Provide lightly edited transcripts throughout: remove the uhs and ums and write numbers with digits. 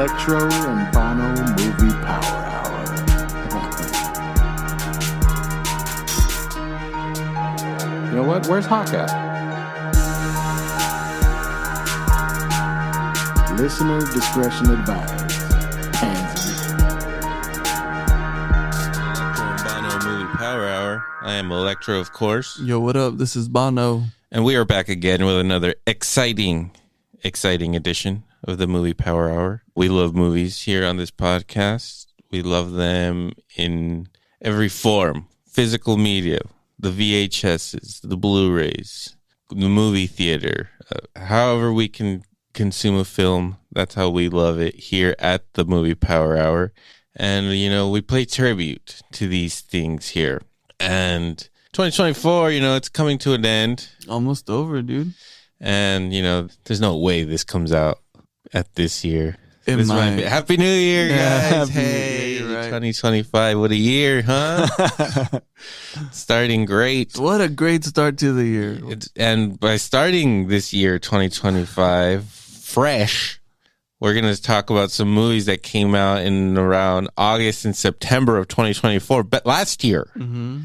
Electro and Bono Movie Power Hour. You know what? Where's Hawk at? Listener discretion advised. Hands Bono Movie Power Hour. I am Electro, of course. Yo, what up? This is Bono. And we are back again with another exciting edition of the Movie Power Hour. We love movies here on this podcast. We love them in every form. Physical media, the VHSs, the Blu-rays, the movie theater. However we can consume a film, that's how we love it here at the Movie Power Hour. And, you know, we play tribute to these things here. And 2024, you know, it's coming to an end. Almost over, dude. And, you know, there's no way this comes out at this year. It might. Happy New Year, guys. Happy Hey, New Year, right. 2025. What a year, huh? Starting great. What a great start to the year. And by starting this year, 2025, fresh, we're going to talk about some movies that came out in around August and September of 2024, but last year. Mm-hmm.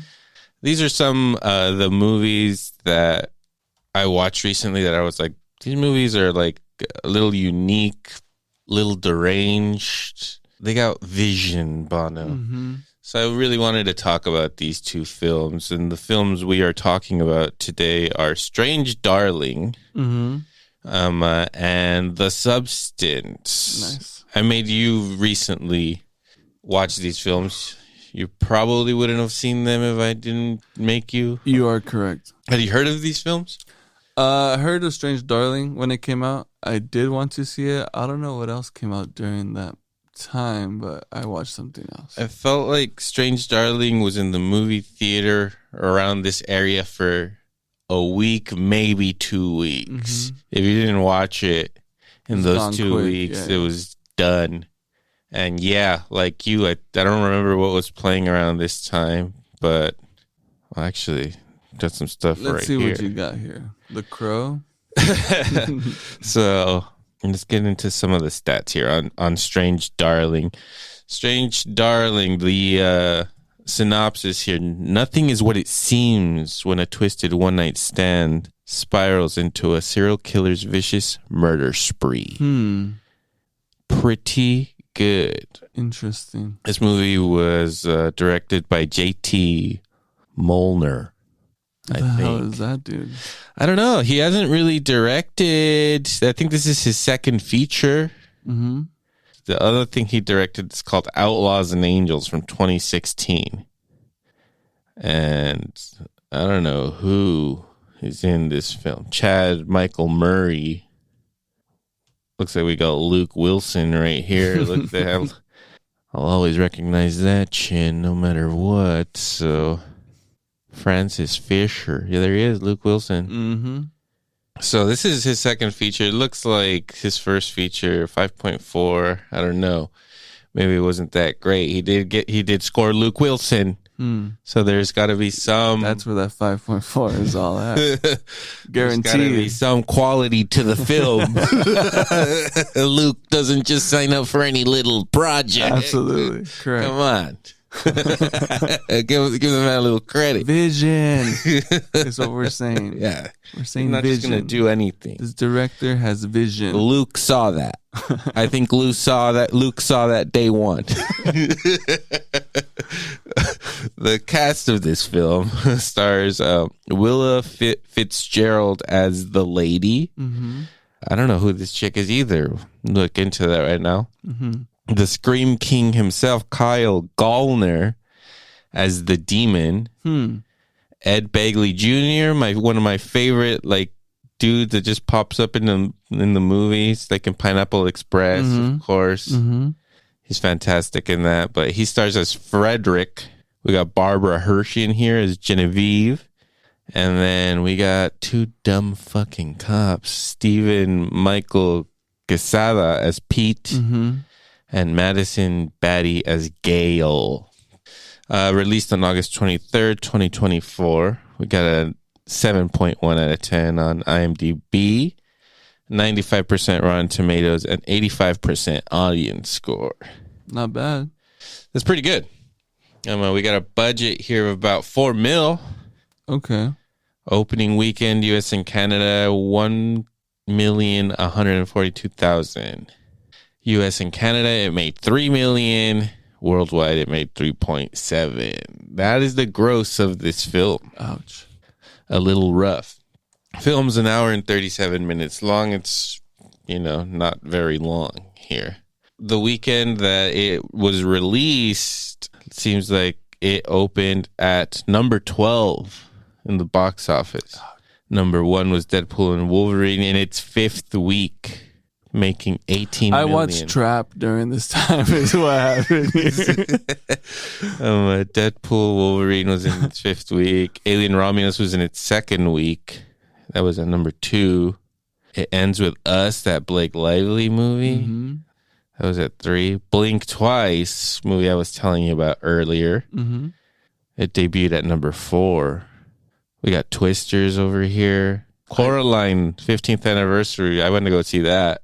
These are some of the movies that I watched recently that I was like, these movies are like a little unique, little deranged. They got vision, Bono. Mm-hmm. So I really wanted to talk about these two films. And the films we are talking about today are Strange Darling and The Substance. Nice. I made you recently watch these films. You probably wouldn't have seen them if I didn't make you. You are correct. Have you heard of these films? I heard of Strange Darling when it came out. I did want to see it. I don't know what else came out during that time, but I watched something else. I felt like Strange Darling was in the movie theater around this area for a week, maybe 2 weeks. Mm-hmm. If you didn't watch it in those 2 quick, weeks, yeah. It was done. And yeah, like you, I don't remember what was playing around this time, but well, actually, got some stuff right here. Let's see what you got here. The Crow. So let's get into some of the stats here on Strange Darling. Strange Darling, the synopsis here. Nothing is what it seems when a twisted one-night stand spirals into a serial killer's vicious murder spree. Pretty good. Interesting. This movie was directed by J.T. Mollner. What the hell is that, dude? I don't know. He hasn't really directed. I think this is his second feature. Mm-hmm. The other thing he directed is called Outlaws and Angels from 2016. And I don't know who is in this film. Chad Michael Murray. Looks like we got Luke Wilson right here. Look, I'll always recognize that chin no matter what. So Francis Fisher. Yeah, there he is, Luke Wilson. Mm-hmm. So this is his second feature. It looks like his first feature, 5.4. I don't know. Maybe it wasn't that great. He did score Luke Wilson. So there's got to be some. That's where that 5.4 is all at. There's got to be Guaranteed. some quality to the film. Luke doesn't just sign up for any little project. Absolutely. Correct. Come on. give them a little credit. Vision is what we're saying. Yeah. We're saying He's not vision. just going to do anything. This director has vision. Luke saw that. I think Luke saw that day one. The cast of this film stars Willa Fitzgerald as the lady. Mm-hmm. I don't know who this chick is either. Look into that right now. Mm-hmm. The Scream King himself, Kyle Gallner, as the demon. Ed Begley Jr., one of my favorite dudes that just pops up in the movies, like in Pineapple Express, of course. Mm-hmm. He's fantastic in that. But he stars as Frederick. We got Barbara Hershey in here as Genevieve. And then we got two dumb fucking cops, Stephen Michael Quesada as Pete, and Madison Batty as Gail. Released on August 23rd, 2024. We got a 7.1 out of 10 on IMDb. 95% Rotten Tomatoes, and 85% audience score. Not bad. That's pretty good. We got a budget here of about $4 million. Okay. Opening weekend, U.S. and Canada, 1,142,000. U.S. and Canada, it made $3 million. Worldwide, it made 3.7. That is the gross of this film. Ouch. A little rough. Film's an hour and 37 minutes long. It's, not very long here. The weekend that it was released, it seems like it opened at number 12 in the box office. Number 1 was Deadpool and Wolverine in its 5th week, making 18 million. I watched Trap during this time is what happened. Deadpool, Wolverine was in its 5th week. Alien Romulus was in its 2nd week. That was at number 2. It Ends With Us, that Blake Lively movie. Mm-hmm. That was at 3. Blink Twice, movie I was telling you about earlier. Mm-hmm. It debuted at number 4. We got Twisters over here. Coraline, 15th anniversary. I went to go see that.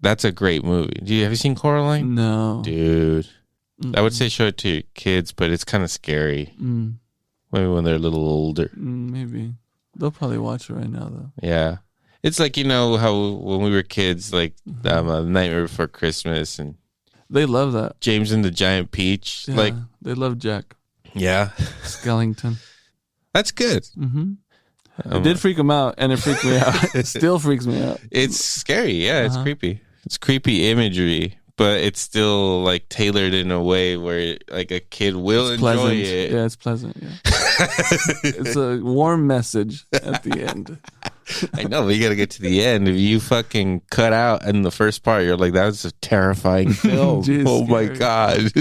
That's a great movie. Have you seen Coraline? No. Dude. Mm-mm. I would say show it to your kids, but it's kind of scary. Maybe when they're a little older. Maybe. They'll probably watch it right now, though. Yeah. It's like, how when we were kids, like Nightmare Before Christmas and They love that. James and the Giant Peach. Yeah, Like, they love Jack yeah. Skellington. That's good. Mm-hmm. It did freak him out, and it freaked me out. It still freaks me out. It's scary. Yeah, it's creepy. It's creepy imagery, but it's still like tailored in a way where like a kid will enjoy Pleasant. it. Yeah, it's pleasant. Yeah. It's a warm message at the end. I know, but you got to get to the end. If you fucking cut out in the first part, you're like, that was a terrifying film. Jeez, oh my scary. God.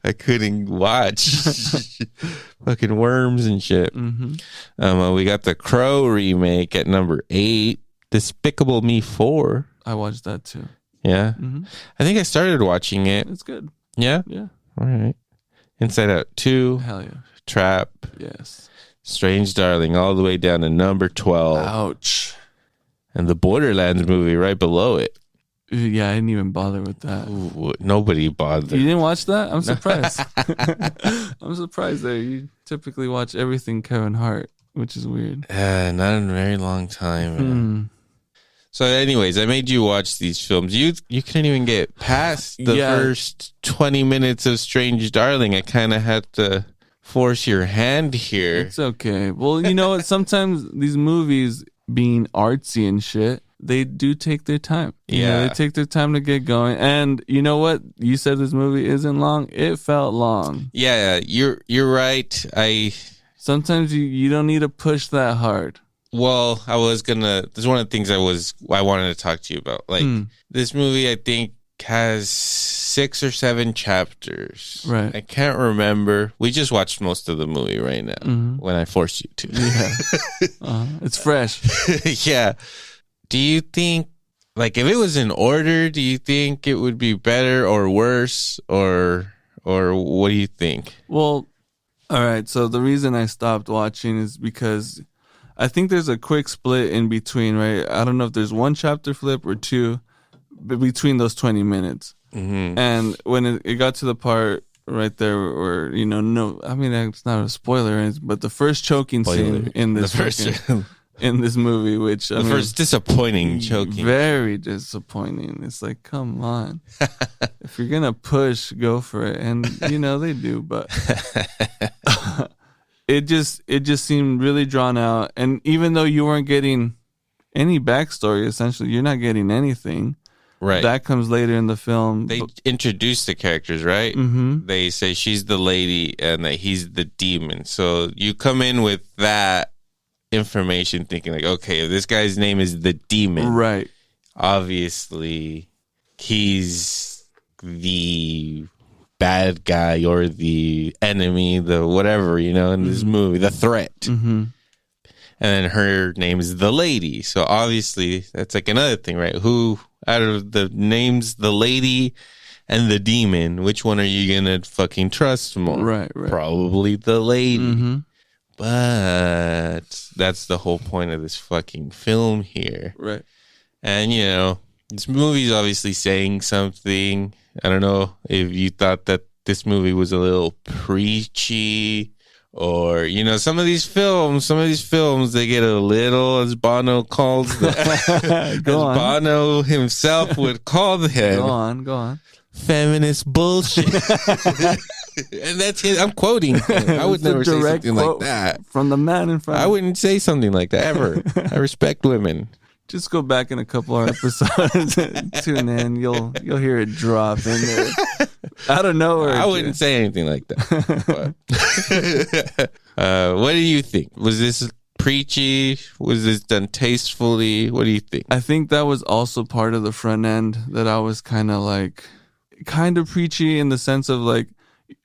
I couldn't watch. Fucking worms and shit. Mm-hmm. We got the Crow remake at number 8. Despicable Me 4. I watched that too. Yeah. Mm-hmm. I think I started watching it. It's good. Yeah? Yeah. All right. Inside Out 2. Hell yeah. Trap. Yes. Strange Darling all the way down to number 12. Ouch. And the Borderlands movie right below it. Yeah, I didn't even bother with that. Ooh, nobody bothered. You didn't watch that? I'm surprised. I'm surprised there. You typically watch everything Kevin Hart, which is weird. Not in a very long time. Man. So anyways, I made you watch these films. You couldn't even get past the first 20 minutes of Strange Darling. I kind of had to force your hand here. It's okay. Well, you know what? Sometimes these movies, being artsy and shit, they do take their time. They take their time to get going. And you know what? You said this movie isn't long. It felt long. Yeah, you're right. Sometimes you don't need to push that hard. Well, this is one of the things I wanted to talk to you about. Like, this movie, I think, has 6 or 7 chapters. Right. I can't remember. We just watched most of the movie right now when I forced you to. Yeah. It's fresh. Yeah. Do you think, like, if it was in order, do you think it would be better or worse, or what do you think? Well, all right. So the reason I stopped watching is because I think there's a quick split in between, right? I don't know if there's 1 chapter flip or 2 between those 20 minutes. Mm-hmm. And when it got to the part right there where, it's not a spoiler, but the first choking scene in this in this movie, which the first disappointing choking, very disappointing. It's like, come on, if you're gonna push, go for it, and they do, but it just seemed really drawn out. And even though you weren't getting any backstory, essentially, you're not getting anything. Right, that comes later in the film. They introduce the characters, right? Mm-hmm. They say she's the lady and that he's the demon. So you come in with that information thinking like, okay, if this guy's name is the demon, right, obviously he's the bad guy or the enemy, the whatever, in this movie, the threat. Mm-hmm. And then her name is the lady. So obviously that's like another thing, right? Who out of the names, the lady and the demon, which one are you gonna fucking trust more? Right. Probably the lady. Mm-hmm. But that's the whole point of this fucking film here. Right. And, this movie's obviously saying something. I don't know if you thought that this movie was a little preachy or, some of these films, they get a little, as Bono calls them, as Bono himself would call them. Go on. Feminist bullshit. And that's his. I'm quoting him. I would never say something like that. From the man in front. I wouldn't say something like that ever. I respect women. Just go back in a couple of episodes and tune in. You'll hear it drop in there. Out of nowhere. I wouldn't say anything like that. What do you think? Was this preachy? Was this done tastefully? What do you think? I think that was also part of the front end that I was kind of preachy in the sense of like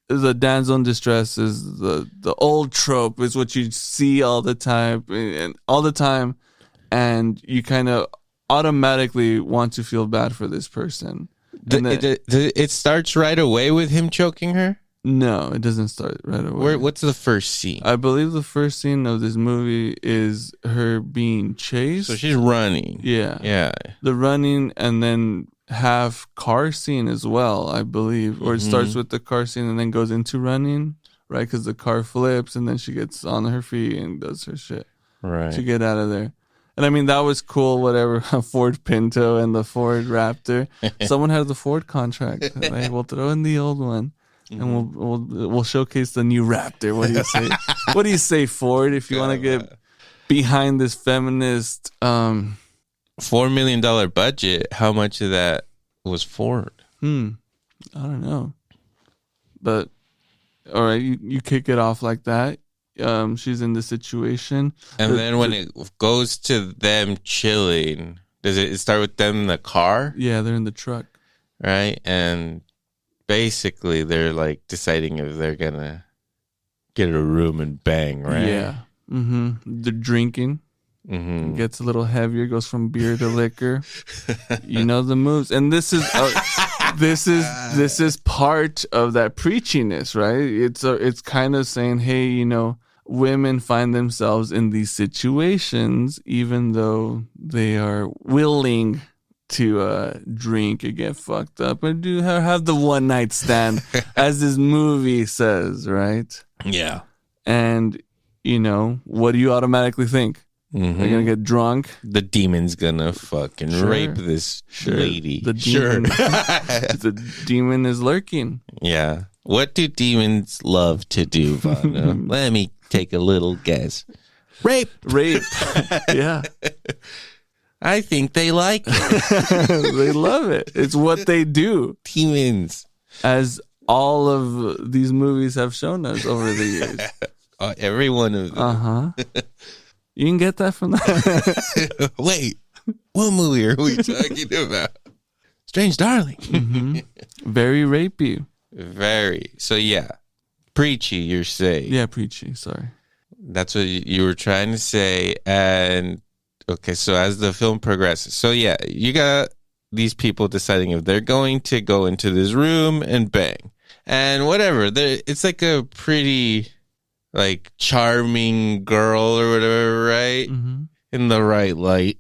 the damsel in distress is the old trope is what you see all the time and you kind of automatically want to feel bad for this person. It starts right away with him choking her? No, it doesn't start right away. What's the first scene? I believe the first scene of this movie is her being chased. So she's running. Yeah. The running and then half car scene as well, I believe. Or it starts with the car scene and then goes into running, right? Because the car flips and then she gets on her feet and does her shit. Right. To get out of there. And I mean, that was cool, whatever. Ford Pinto and the Ford Raptor. Someone had the Ford contract. Right? We'll throw in the old one. And we'll showcase the new Raptor. What do you say? What do you say, Ford? If you want to get behind this feminist, $4 million budget. How much of that was Ford? I don't know. But all right, you kick it off like that. She's in the situation, and then when it goes to them chilling, does it start with them in the car? Yeah, they're in the truck, right? And basically, they're like deciding if they're gonna get a room and bang, right? Yeah. They're drinking. It gets a little heavier. Goes from beer to liquor. You know the moves, and this is part of that preachiness, right? It's kind of saying, hey, women find themselves in these situations, even though they are willing to drink and get fucked up and do have the one night stand, as this movie says, right? Yeah. And what do you automatically think? They're gonna get drunk. The demon's gonna fucking rape this lady. The demon, the demon is lurking. Yeah. What do demons love to do, Vano? Let me take a little guess. Rape. Yeah. I think they like it. They love it. It's what they do. Demons. As all of these movies have shown us over the years. Every one of them. You can get that from that. Wait, what movie are we talking about? Strange Darling. Very rapey. Very. So yeah, preachy, you're saying. Yeah, preachy. Sorry. That's what you were trying to say. And okay, so as the film progresses, so yeah, you got these people deciding if they're going to go into this room and bang. And whatever, it's like a pretty like charming girl or whatever, right? In the right light.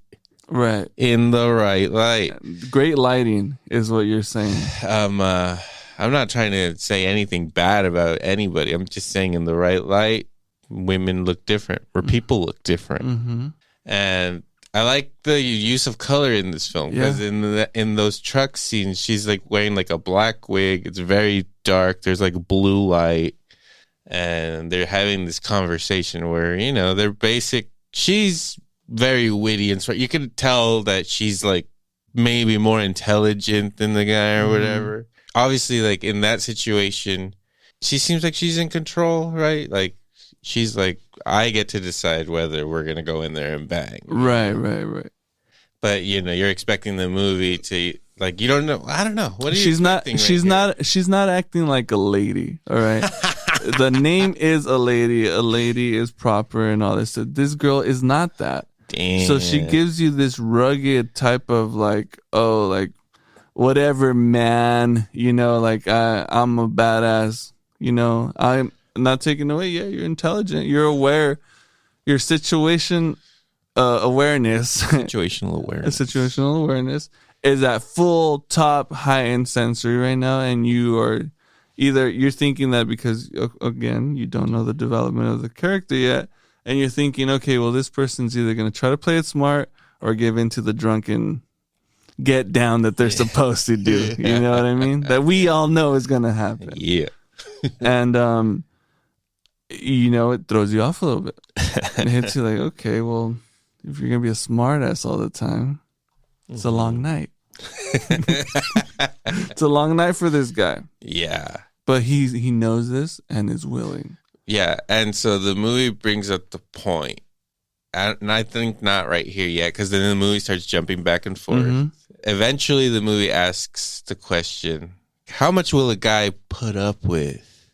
Right. In the right light. Great lighting is what you're saying. I'm not trying to say anything bad about anybody. I'm just saying in the right light, women look different or people look different. And I like the use of color in this film because in those truck scenes, she's like wearing like a black wig. It's very dark. There's like blue light. And they're having this conversation where, they're basic. She's very witty and smart. You can tell that she's like maybe more intelligent than the guy or whatever. Obviously, like in that situation, she seems like she's in control, right? Like she's like, I get to decide whether we're going to go in there and bang. Right. But, you're expecting the movie to, like, you don't know. I don't know. What are you expecting? She's not acting like a lady, all right? The name is a lady. A lady is proper and all this stuff. This girl is not that. Damn. So she gives you this rugged type of like, oh, like whatever, man. Like I'm a badass. I'm not taking away. Yeah, you're intelligent. You're aware. Your situation awareness, Situational awareness. situational awareness is at full top high end sensory right now, and you are either you're thinking that because again you don't know the development of the character yet, and you're thinking, okay, well this person's either going to try to play it smart or give into the drunken get down that they're supposed to do. You know what I mean? That we all know is going to happen. Yeah. And it throws you off a little bit. It hits you like, okay, well, if you're gonna be a smart ass all the time, it's a long night. It's a long night for this guy. Yeah. But he knows this and is willing. Yeah. And so the movie brings up the point. And I think not right here yet, because then the movie starts jumping back and forth. Mm-hmm. Eventually, the movie asks the question, how much will a guy put up with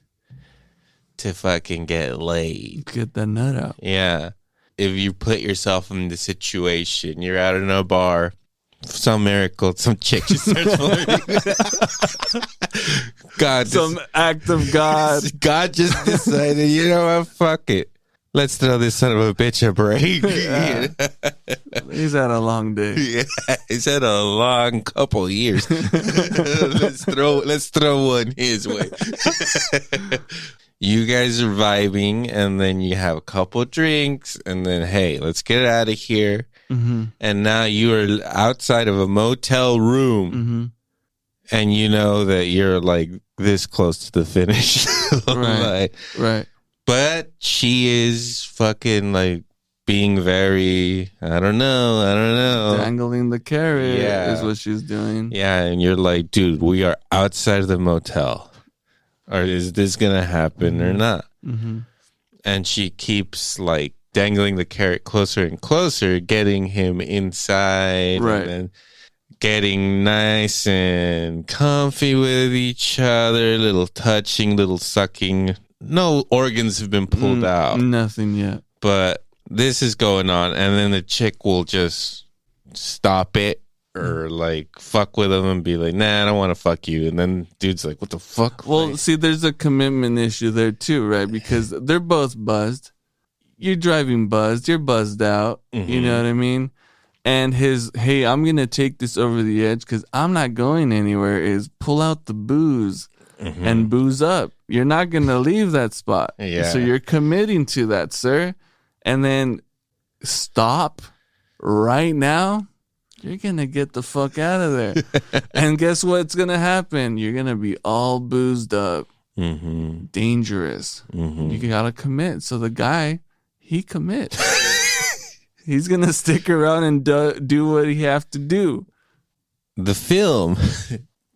to fucking get laid? Get that nut out. Yeah. If you put yourself in the situation, you're out in a bar, some miracle, some chick just starts flirting. Some act of God. God just decided, you know what, fuck it. Let's throw this son of a bitch a break. Yeah. He's had a long day. Yeah, he's had a long couple of years. let's throw one his way. You guys are vibing, and then you have a couple drinks, and then, hey, let's get out of here. Mm-hmm. And now you are outside of a motel room, Mm-hmm. and you know that you're like this close to the finish. Right. Right. But she is fucking like being very, I don't know. Dangling the carrot Yeah. is what she's doing. Yeah, and you're like, dude, we are outside of the motel. Or is this going to happen or not? Mm-hmm. And she keeps like dangling the carrot closer and closer, getting him inside. Right. And then getting nice and comfy with each other, little touching, little sucking. No organs have been pulled out. Nothing yet. But this is going on, and then the chick will just stop it or like fuck with him and be like, nah, I don't want to fuck you. And then dude's like, what the fuck? Well, see, there's a commitment issue there too, right? Because they're both buzzed. You're driving buzzed. You're buzzed out. Mm-hmm. You know what I mean? And his, hey, I'm going to take this over the edge because I'm not going anywhere, is pull out the booze and booze up. You're not going to leave that spot. Yeah. So you're committing to that, sir. And then stop right now. You're going to get the fuck out of there. And guess what's going to happen? You're going to be all boozed up. Mm-hmm. Dangerous. Mm-hmm. You got to commit. So the guy, he commits. He's going to stick around and do what he have to do. The film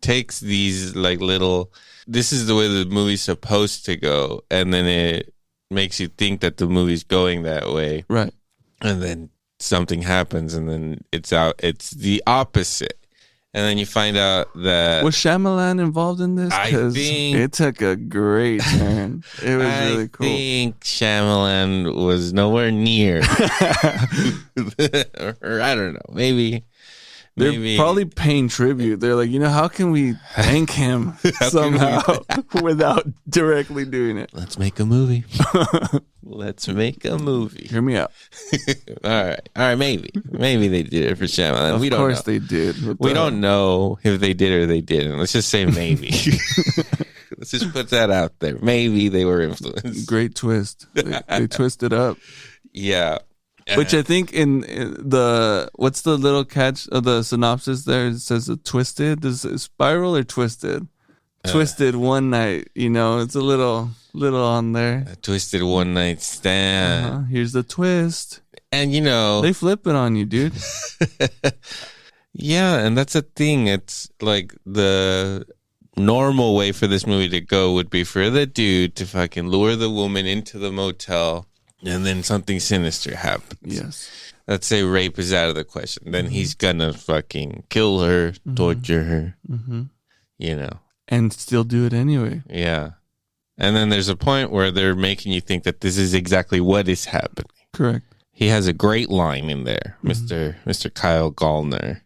takes these like little, this is the way the movie's supposed to go. And then it makes you think that the movie's going that way. Right. And then something happens, and then it's the opposite. And then you find out that Was Shyamalan involved in this? I 'Cause think- it took a great turn. It was really cool. I think Shyamalan was nowhere near. Or I don't know. Maybe They're probably paying tribute. They're like, how can we thank him somehow without directly doing it? Let's make a movie. Let's make a movie. Hear me out. All right. Maybe they did it for Shyamalan. Of course they did. We don't know if they did or they didn't. Let's just say maybe. Let's just put that out there. Maybe they were influenced. Great twist. They twisted up. Yeah. Which I think in the, what's the little catch of the synopsis there? It says twisted. Is it spiral or twisted? Twisted one night. It's a little on there. A twisted one night stand. Here's the twist. And They flip it on you, dude. Yeah, and that's a thing. It's like the normal way for this movie to go would be for the dude to fucking lure the woman into the motel, and then something sinister happens. Yes. Let's say rape is out of the question. Then he's gonna fucking kill her, torture her, And still do it anyway. Yeah. And then there's a point where they're making you think that this is exactly what is happening. Correct. He has a great line in there, Mr. Kyle Gallner,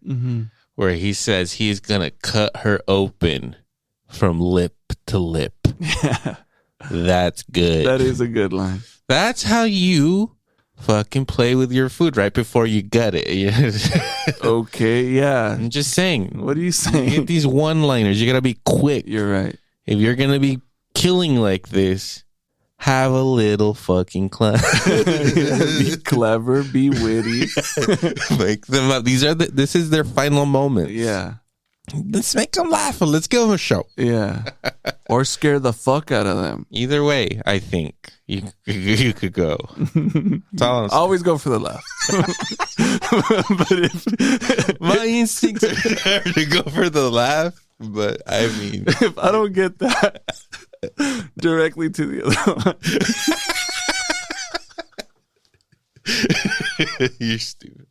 where he says he's going to cut her open from lip to lip. Yeah. That's good. That is a good line. That's how you fucking play with your food right before you gut it. Okay, yeah. I'm just saying. What are you saying? Get these one-liners. You gotta be quick. You're right. If you're gonna be killing like this, have a little fucking class. Be clever, be witty. Make them up. This is their final moment. Yeah. Let's make them laugh and let's give them a show. Yeah. Or scare the fuck out of them. Either way, I think you could go. That's all I'm saying. Always go for the laugh. But if My instincts are to go for the laugh, but I mean, if I don't get that directly to the other one. you're stupid.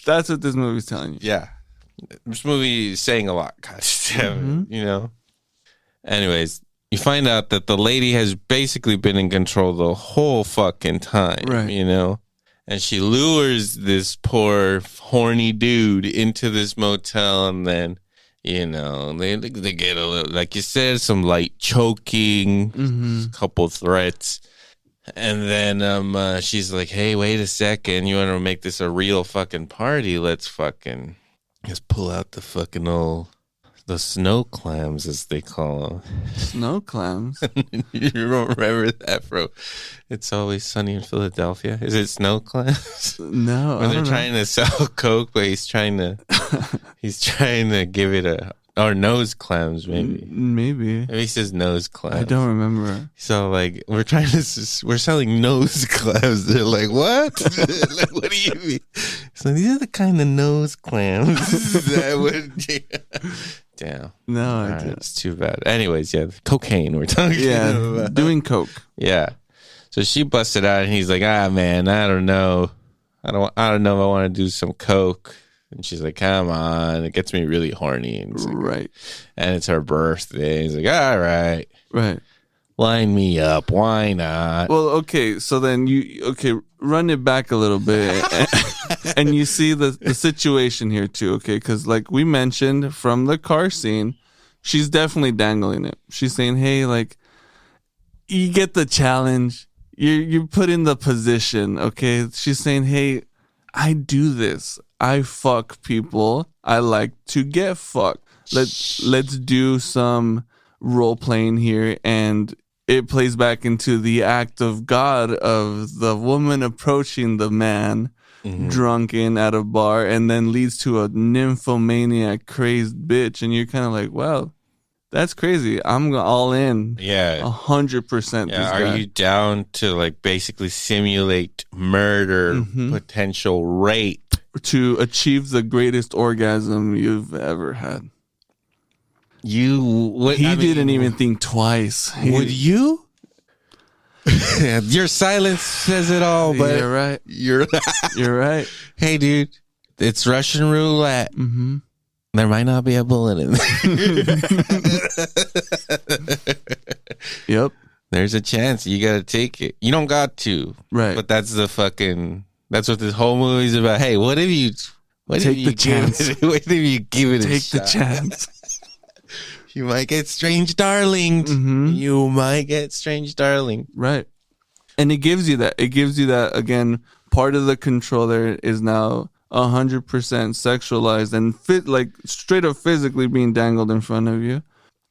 That's what this movie's telling you. Yeah. This movie is saying a lot. God damn it, you know? Anyways, you find out that the lady has basically been in control the whole fucking time, Right. you know? And she lures this poor horny dude into this motel, and then, you know, they get a little, like you said, some light choking, a couple threats. And then she's like, hey, wait a second. You want to make this a real fucking party? Let's pull out the fucking the snow clams, as they call them. Snow clams? You don't remember that, bro? It's Always Sunny in Philadelphia. Is it snow clams? No. When they're trying to sell Coke, but he's trying to give it or nose clams, maybe. Maybe. Maybe he says nose clams. I don't remember. So, like, we're selling nose clams. They're like, what? Like, what do you mean? So these are the kind of nose clams that would... Damn. No, I All right, didn't. it's too bad. Anyways, yeah, cocaine we're talking Yeah, about. doing coke. Yeah. So she busted out, and he's like, man, I don't know. I don't know if I want to do some coke. And she's like, come on. It gets me really horny. And it's, like, Right. and it's her birthday. He's like, all right. Right. Line me up. Why not? Well, okay, so then run it back a little bit, and you see the situation here too, okay? Because like we mentioned from the car scene, she's definitely dangling it. She's saying, "Hey, like, you get the challenge. You're put in the position, okay?" She's saying, "Hey, I do this. I fuck people. I like to get fucked. Let's do some role playing here." And it plays back into the act of God of the woman approaching the man drunken at a bar, and then leads to a nymphomaniac crazed bitch. And you're kind of like, wow, that's crazy. I'm all in. Yeah. 100%. Yeah. Are you down to like basically simulate murder, potential rape? To achieve the greatest orgasm you've ever had. He didn't even think twice. Would you? Your silence says it all, but You're right. You're right. Hey, dude, it's Russian roulette. Mm-hmm. There might not be a bullet in there. Yep. There's a chance. You got to take it. You don't got to. Right. But that's what this whole movie's about. Hey, what if you Take the chance. What if you give it a Take shot? the chance. You might get strange darlinged. You might get strange darling. Right. And it gives you that. It gives you that, again, part of the control there is now 100% sexualized and like straight up physically being dangled in front of you.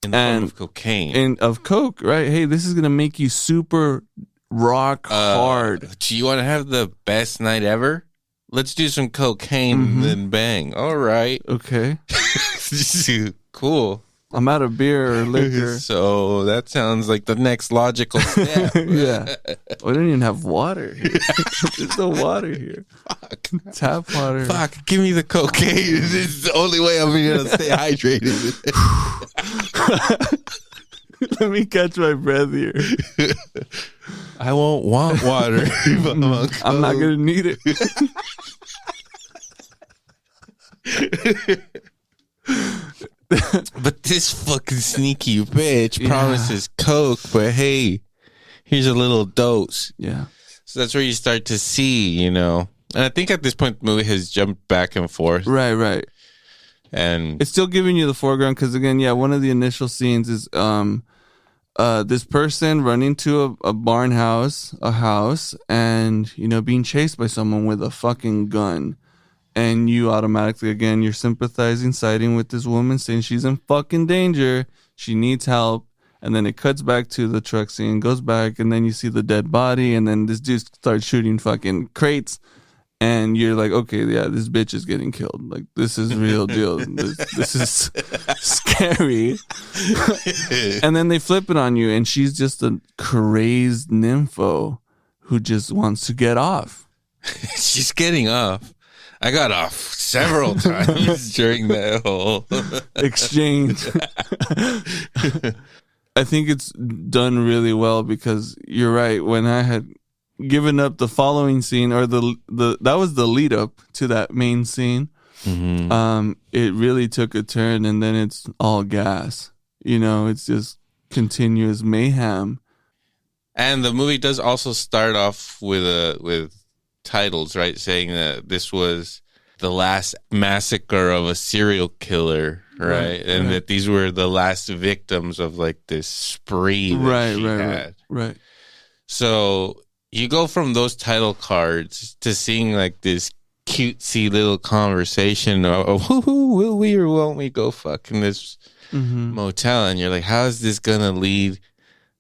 In the form of cocaine. And of coke, right? Hey, this is going to make you super rock hard. Do you want to have the best night ever? Let's do some cocaine and then bang. All right. Okay. Cool. I'm out of beer or liquor. So that sounds like the next logical step. Yeah. We don't even have water here. There's no water here. Fuck. Tap water. Fuck. Give me the cocaine. This is the only way I'm going to stay hydrated. Let me catch my breath here. I won't want water. I'm not going to need it. But this fucking sneaky bitch promises coke, but hey, here's a little dose. Yeah. So that's where you start to see, you know. And I think at this point the movie has jumped back and forth. Right. And it's still giving you the foreground because, again, one of the initial scenes is this person running to a barn house, and, being chased by someone with a fucking gun. And you automatically, again, you're sympathizing, siding with this woman, saying she's in fucking danger. She needs help. And then it cuts back to the truck scene, goes back, and then you see the dead body. And then this dude starts shooting fucking crates. And you're like, okay, yeah, this bitch is getting killed. Like, this is real deal. This is scary. And then they flip it on you, and she's just a crazed nympho who just wants to get off. She's getting off. I got off several times during that whole exchange. I think it's done really well because you're right. When I had given up the following scene, or the that was the lead up to that main scene, it really took a turn, and then it's all gas. It's just continuous mayhem. And the movie does also start off with titles, right? Saying that this was the last massacre of a serial killer, right? And that these were the last victims of like this spree that she had. Right. So you go from those title cards to seeing like this cutesy little conversation of will we or won't we go fuck in this motel, and you're like, how is this gonna lead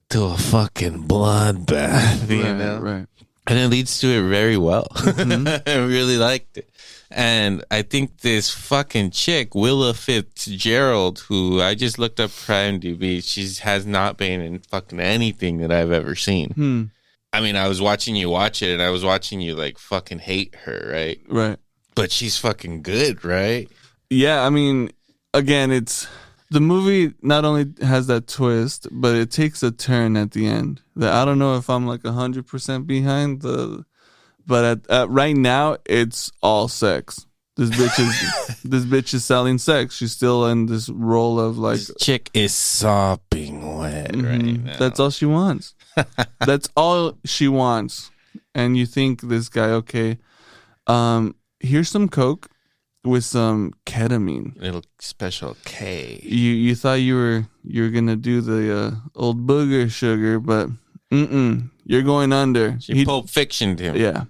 to a fucking bloodbath? Right. And it leads to it very well. I really liked it. And I think this fucking chick, Willa Fitzgerald, who I just looked up her IMDb, she has not been in fucking anything that I've ever seen. I mean, I was watching you watch it, and I was watching you like fucking hate her, right? Right. But she's fucking good, right? Yeah, I mean, again, the movie not only has that twist, but it takes a turn at the end. That I don't know if I'm like 100% behind but at right now it's all sex. This bitch is selling sex. She's still in this role of like, this chick is sopping wet right now. That's all she wants. That's all she wants. And you think this guy, okay, here's some coke with some ketamine, little special K. You thought you were gonna do the old booger sugar, but you're going under. She Pulp Fictioned him. Yeah,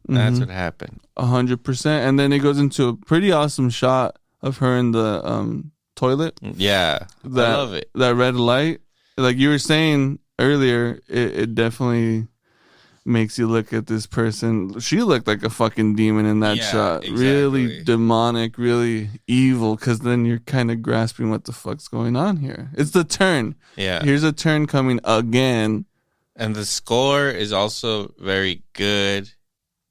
that's what happened. 100%. And then it goes into a pretty awesome shot of her in the toilet. Yeah, I love it. That red light, like you were saying earlier, it definitely makes you look at this person. She looked like a fucking demon in that shot. Exactly. Really demonic, really evil, because then you're kind of grasping what the fuck's going on here. It's the turn. Yeah. Here's a turn coming again. And the score is also very good.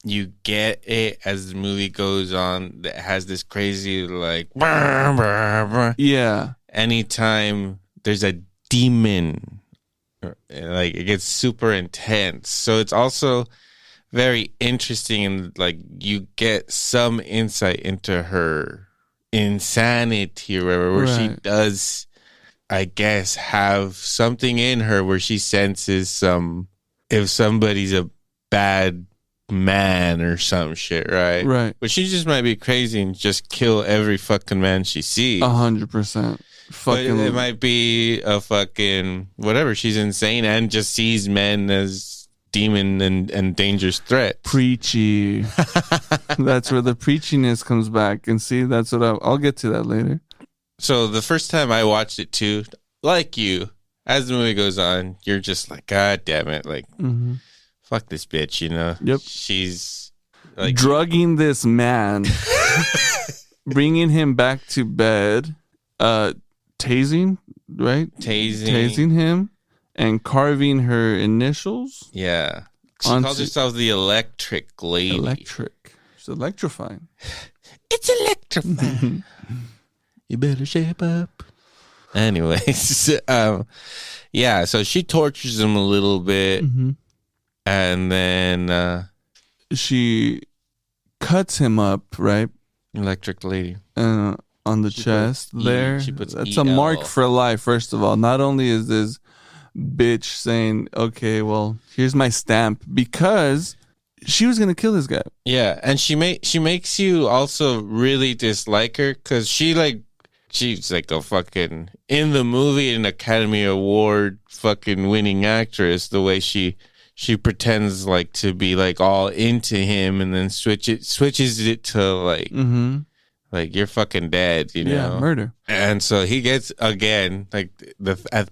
You get it as the movie goes on. That has this crazy like... Yeah. Anytime there's a demon... like it gets super intense, so it's also very interesting, and like you get some insight into her insanity, where she does, I guess, have something in her where she senses if somebody's a bad man or some shit, right? But she just might be crazy and just kill every fucking man she sees. 100%. Fucking, it might be a fucking whatever. She's insane and just sees men as demon and dangerous threats. Preachy. That's where the preachiness comes back. And see, that's what I'll get to that later. So the first time I watched it too, like you, as the movie goes on, you're just like, God damn it, like, fuck this bitch, Yep. She's like drugging this man, bringing him back to bed, tasing, right? Tasing him and carving her initials. Yeah. She calls herself the Electric Lady. Electric. She's electrifying. It's electrifying. You better shape up. Anyways, yeah, so she tortures him a little bit. And then she cuts him up, right? Electric Lady. On the chest there. That's a mark for life, first of all. Not only is this bitch saying, okay, well, here's my stamp, because she was going to kill this guy. Yeah, and she makes you also really dislike her, because she she's like a fucking, in the movie, an Academy Award fucking winning actress, the way she pretends like to be like all into him and then switches it to like, like you're fucking dead, you know? Yeah, murder. And so he gets, again, like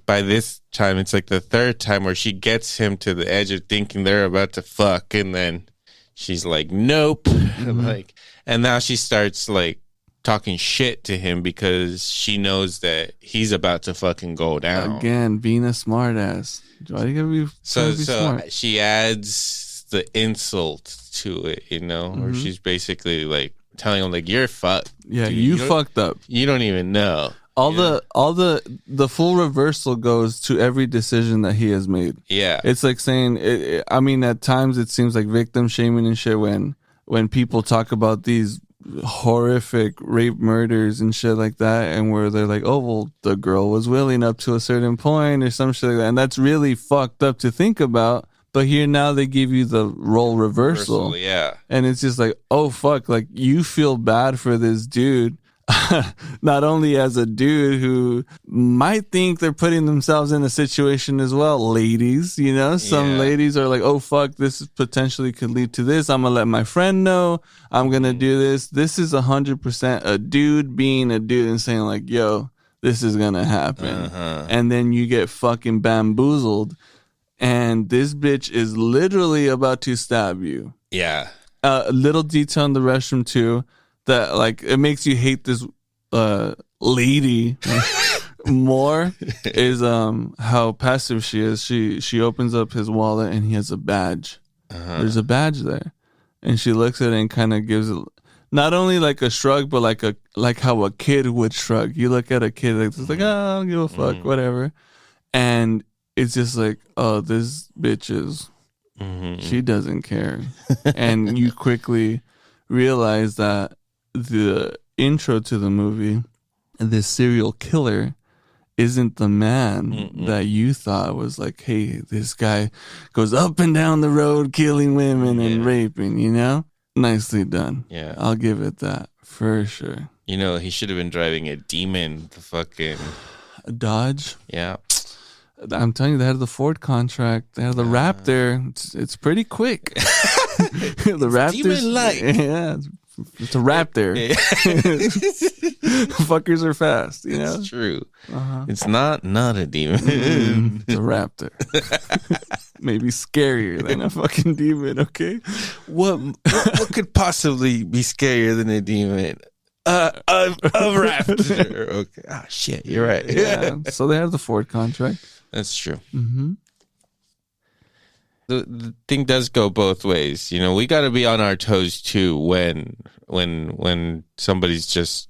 by this time, it's like the third time where she gets him to the edge of thinking they're about to fuck. And then she's like, nope. Like, and now she starts like talking shit to him because she knows that he's about to fucking go down. Again, being a smart ass. Why you gotta be smart? She adds the insult to it, you know, where she's basically like telling him like, you're fucked. Yeah, dude. you fucked up. You don't even know. All the full reversal goes to every decision that he has made. Yeah. It's like saying, I mean, at times it seems like victim shaming and shit when people talk about these horrific rape murders and shit like that, and where they're like, oh, well, the girl was willing up to a certain point or some shit like that. And that's really fucked up to think about. But here now they give you the role reversal. Yeah. And it's just like, oh, fuck, like you feel bad for this dude. Not only as a dude who might think they're putting themselves in a situation as well, ladies, you know, some ladies are like, oh fuck, this is potentially could lead to this. I'm gonna let my friend know. I'm gonna do this. This is 100% a dude being a dude and saying like, yo, this is gonna happen. And then you get fucking bamboozled and this bitch is literally about to stab you. Yeah. A little detail in the restroom too, that like it makes you hate this lady more is how passive she is. She opens up his wallet and he has a badge. There's a badge there, and she looks at it and kind of gives it not only like a shrug, but like how a kid would shrug. You look at a kid like it's like, oh, I don't give a fuck, whatever, and it's just like, oh, this bitch is she doesn't care, and you quickly realize that the intro to the movie, this serial killer isn't the man that you thought was like, hey, this guy goes up and down the road killing women and raping, you know? Nicely done. Yeah. I'll give it that for sure. You know, he should have been driving a Demon, the fucking A Dodge. Yeah. I'm telling you, they had the Ford contract. They had the Raptor. It's pretty quick. The Raptor. Demon-like. Yeah. It's a Raptor. Fuckers are fast, you know? It's true. It's not a demon. It's a Raptor. Maybe scarier than a fucking demon, okay? What could possibly be scarier than a demon? A raptor. Okay. Oh, shit. You're right. Yeah. So they have the Ford contract. That's true. The thing does go both ways. You know, we got to be on our toes too when somebody's just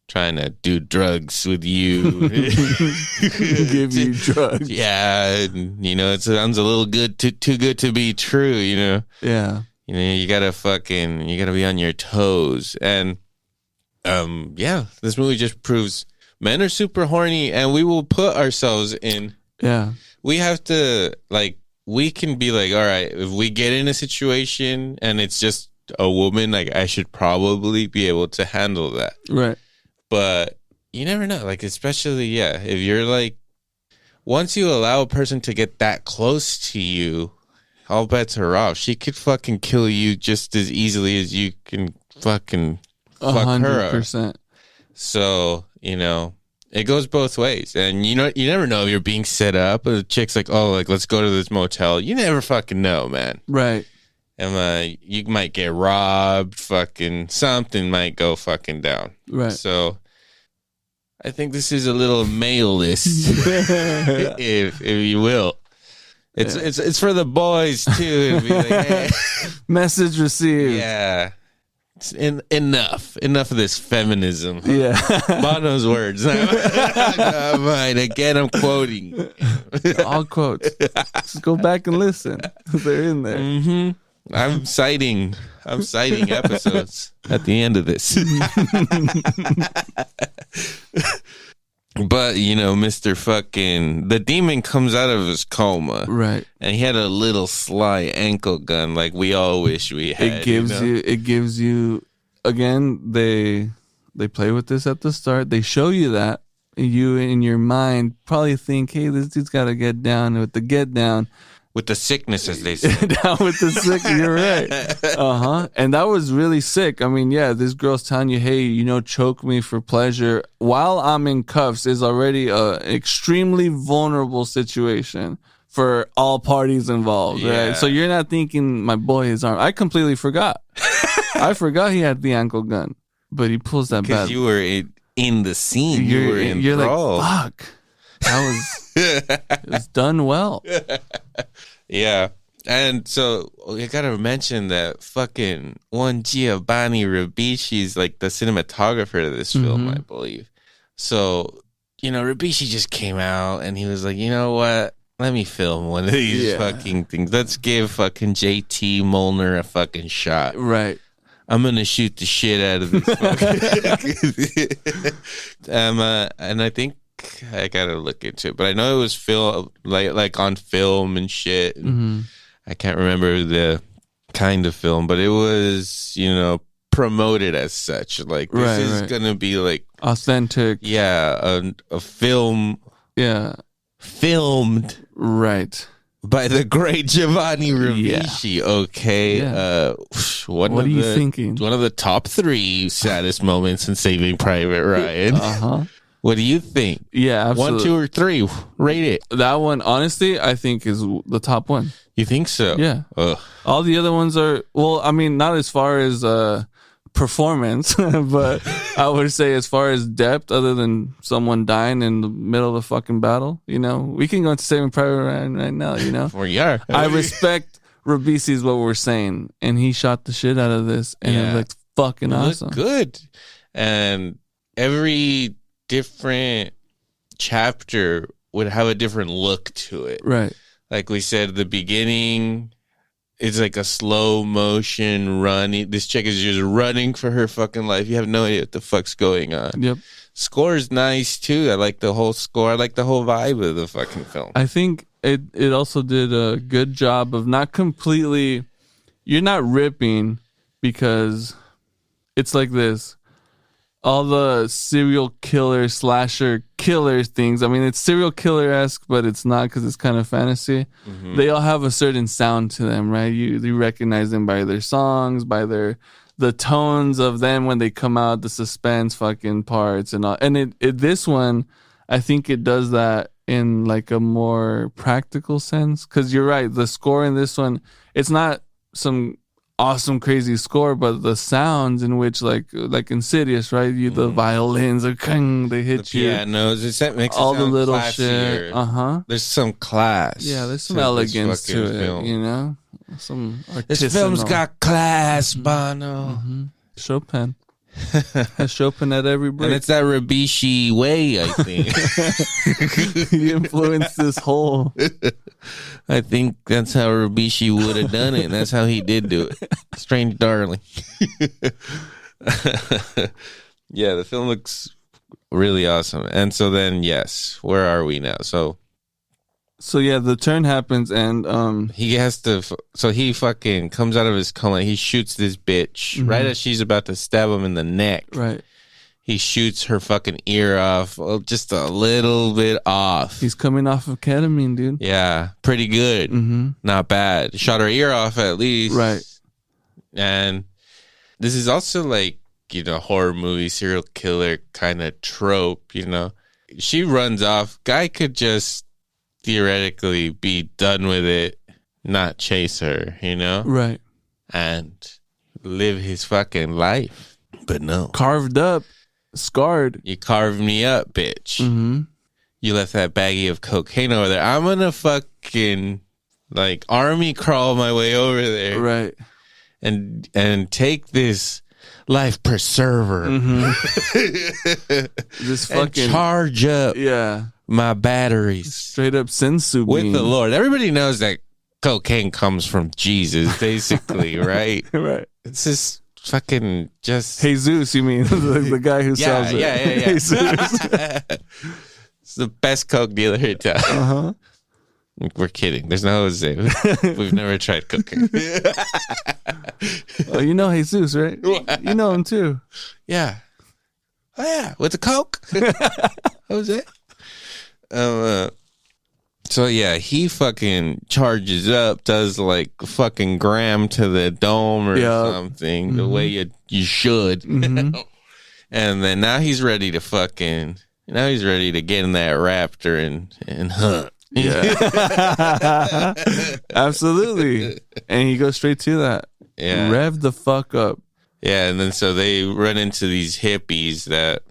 trying to do drugs with you. Give you drugs. Yeah. And, you know, it sounds a little too good to be true, you know? Yeah. You know, you got to be on your toes. And, this movie just proves men are super horny and we will put ourselves in. Yeah. We have to, like, we can be like, all right, if we get in a situation and it's just a woman, like, I should probably be able to handle that. Right. But you never know. Like, especially, if you're like, once you allow a person to get that close to you, all bets are off. She could fucking kill you just as easily as you can fucking fuck her up. 100%. So, you know, it goes both ways. And you know, you never know if you're being set up. The chick's like, oh, like, let's go to this motel. You never fucking know, man. Right. And you might get robbed. Fucking something might go fucking down. Right. So I think this is a little male-less, if you will. It's for the boys too. To be like, hey. Message received. Yeah. Enough of this feminism. Yeah. Bono's words. Mine. Again, I'm quoting. All quotes. Just go back and listen. They're in there. I'm citing episodes at the end of this. But, you know, Mr. fucking, the demon comes out of his coma. Right. And he had a little sly ankle gun like we all wish we had. It gives you, again, They play with this at the start. They show you that. You, in your mind, probably think, hey, this dude's got to get down with the get down. With the sickness, as they say. Down with the sick. You're right. And that was really sick. I mean, yeah, this girl's telling you, hey, choke me for pleasure while I'm in cuffs is already a extremely vulnerable situation for all parties involved, right? So you're not thinking my boy is armed. I completely forgot. I forgot he had the ankle gun, but he pulls that back. Because you were in the scene. You're like, fuck. It was done well. Yeah. And so I gotta mention that fucking one Giovanni Ribisi is like the cinematographer of this film, I believe. So, Ribisi just came out and he was like, you know what? Let me film one of these fucking things. Let's give fucking JT Mollner a fucking shot. Right. I'm gonna shoot the shit out of this. And I think I gotta look into it, but I know it was film like on film and shit. And I can't remember the kind of film, but it was promoted as such. Like this is gonna be like authentic. Yeah, a film. Yeah, filmed by the great Giovanni Ribisi. Yeah. Okay, what are you thinking? One of the top 3 saddest moments in Saving Private Ryan. What do you think? Yeah, absolutely. 1, 2, or 3? Rate it. That one, honestly, I think is the top one. You think so? Yeah. Ugh. All the other ones are, well, I mean, not as far as performance, but I would say as far as depth, other than someone dying in the middle of the fucking battle, we can go into Saving Private Ryan right now, We are. I respect Ribisi's what we're saying, and he shot the shit out of this, and it looked fucking awesome. Looked good. And every different chapter would have a different look to it. Right. Like we said, the beginning is like a slow motion running. This chick is just running for her fucking life. You have no idea what the fuck's going on. Yep. Score is nice too. I like the whole score. I like the whole vibe of the fucking film. I think it also did a good job of not completely, you're not ripping, because it's like this. All the serial killer slasher killer things. I mean, it's serial killer-esque, but it's not, because it's kind of fantasy. They all have a certain sound to them, right? You recognize them by their songs, by the tones of them when they come out, the suspense fucking parts and all. And this one, I think it does that in like a more practical sense, because you're right. The score in this one, it's not some awesome crazy score, but the sounds in which like Insidious, right? The violins are they hit the you. Pianos, it makes all it the little classier. shit. There's some class. Yeah, there's some elegance to it. Film. Some artisanal. This film's got class, Bono. Chopin. Has Chopin at every break. And it's that Ribisi way, I think. He influenced this whole. I think that's how Ribisi would have done it. And that's how he did do it. Strange Darling. Yeah, the film looks really awesome. And so then, yes, where are we now? So yeah, the turn happens, and he has to. So he fucking comes out of his coma. He shoots this bitch right as she's about to stab him in the neck. Right. He shoots her fucking ear off, just a little bit off. He's coming off of ketamine, dude. Yeah, pretty good. Not bad. Shot her ear off at least. Right. And this is also like, horror movie, serial killer kind of trope, She runs off. Guy could just theoretically be done with it, not chase her, Right. And live his fucking life. But no. Carved up, scarred. You carved me up, bitch. You left that baggie of cocaine over there. I'm gonna fucking army crawl my way over there. Right. And take this life preserver. This fucking and charge up. Yeah. My batteries. Straight up sensu with beam. the Lord. Everybody knows that cocaine comes from Jesus, basically, right? Right. It's just fucking just Jesus, you mean the guy who sells it? Yeah. Jesus. It's the best coke dealer in town. We're kidding. There's no Jose. We've never tried cocaine. Oh, you know Jesus, right? You know him too. Yeah. Oh yeah, with the Coke. What was it? So yeah, he fucking charges up, does like fucking gram to the dome or something, the way you should. And then now he's ready to get in that raptor and hunt. Yeah. Absolutely. And he goes straight to that. Yeah. Rev the fuck up. Yeah, and then so they run into these hippies that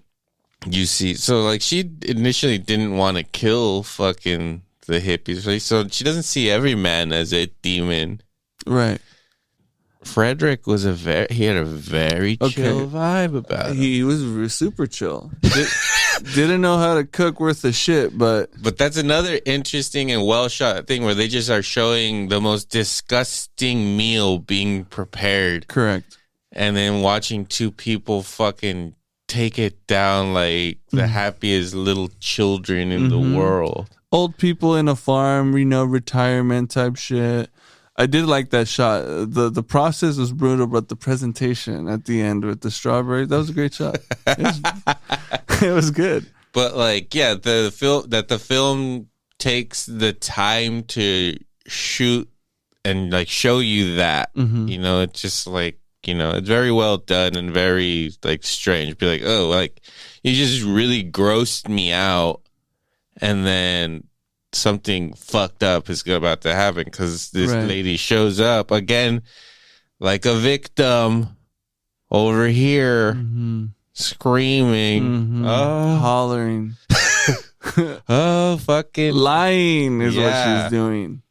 you see. So like she initially didn't want to kill fucking the hippies, right? So she doesn't see every man as a demon. Right. Frederick was he had a very chill vibe about it. He was super chill. Didn't know how to cook worth a shit, but that's another interesting and well shot thing where they just are showing the most disgusting meal being prepared. Correct. And then watching two people fucking take it down like the happiest little children in the world. Old people in a farm, retirement type shit. I did like that shot. The process was brutal, but the presentation at the end with the strawberries, that was a great shot. It was good. But like, yeah, the film takes the time to shoot and like show you that. It's just like, it's very well done and very like strange. Be like, oh, like you just really grossed me out, and then something fucked up is about to happen because this lady shows up again like a victim over here, screaming, hollering, oh, fucking lying is what she's doing.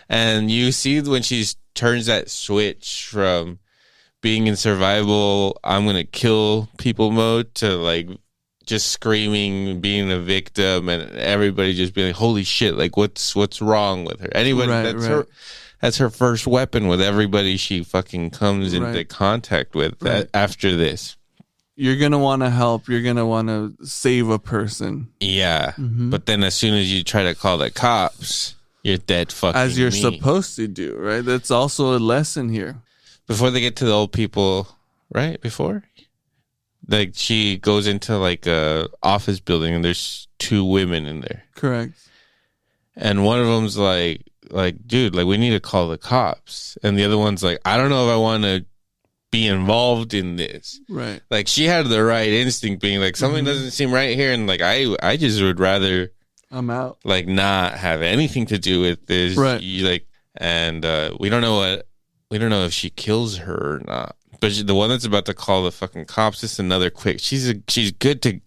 And you see when she turns that switch from being in survival, I'm gonna kill people mode, to like just screaming, being a victim, and everybody just being like, holy shit, like what's wrong with her? Anybody that's her first weapon with everybody she fucking comes into contact with after this. You're gonna want to help, you're gonna want to save a person. Yeah. But then as soon as you try to call the cops, you're dead fucking as you're meat. Supposed to do, right? That's also a lesson here. Before they get to the old people, right? Before? Like she goes into like a office building and there's two women in there. Correct. And one of them's like, dude, like we need to call the cops. And the other one's like, I don't know if I want to be involved in this. Right. Like she had the right instinct, being like, something doesn't seem right here. And like, I just would rather, I'm out. Like not have anything to do with this. Right. We don't know if she kills her or not. But the one that's about to call the fucking cops is another quick. She's good to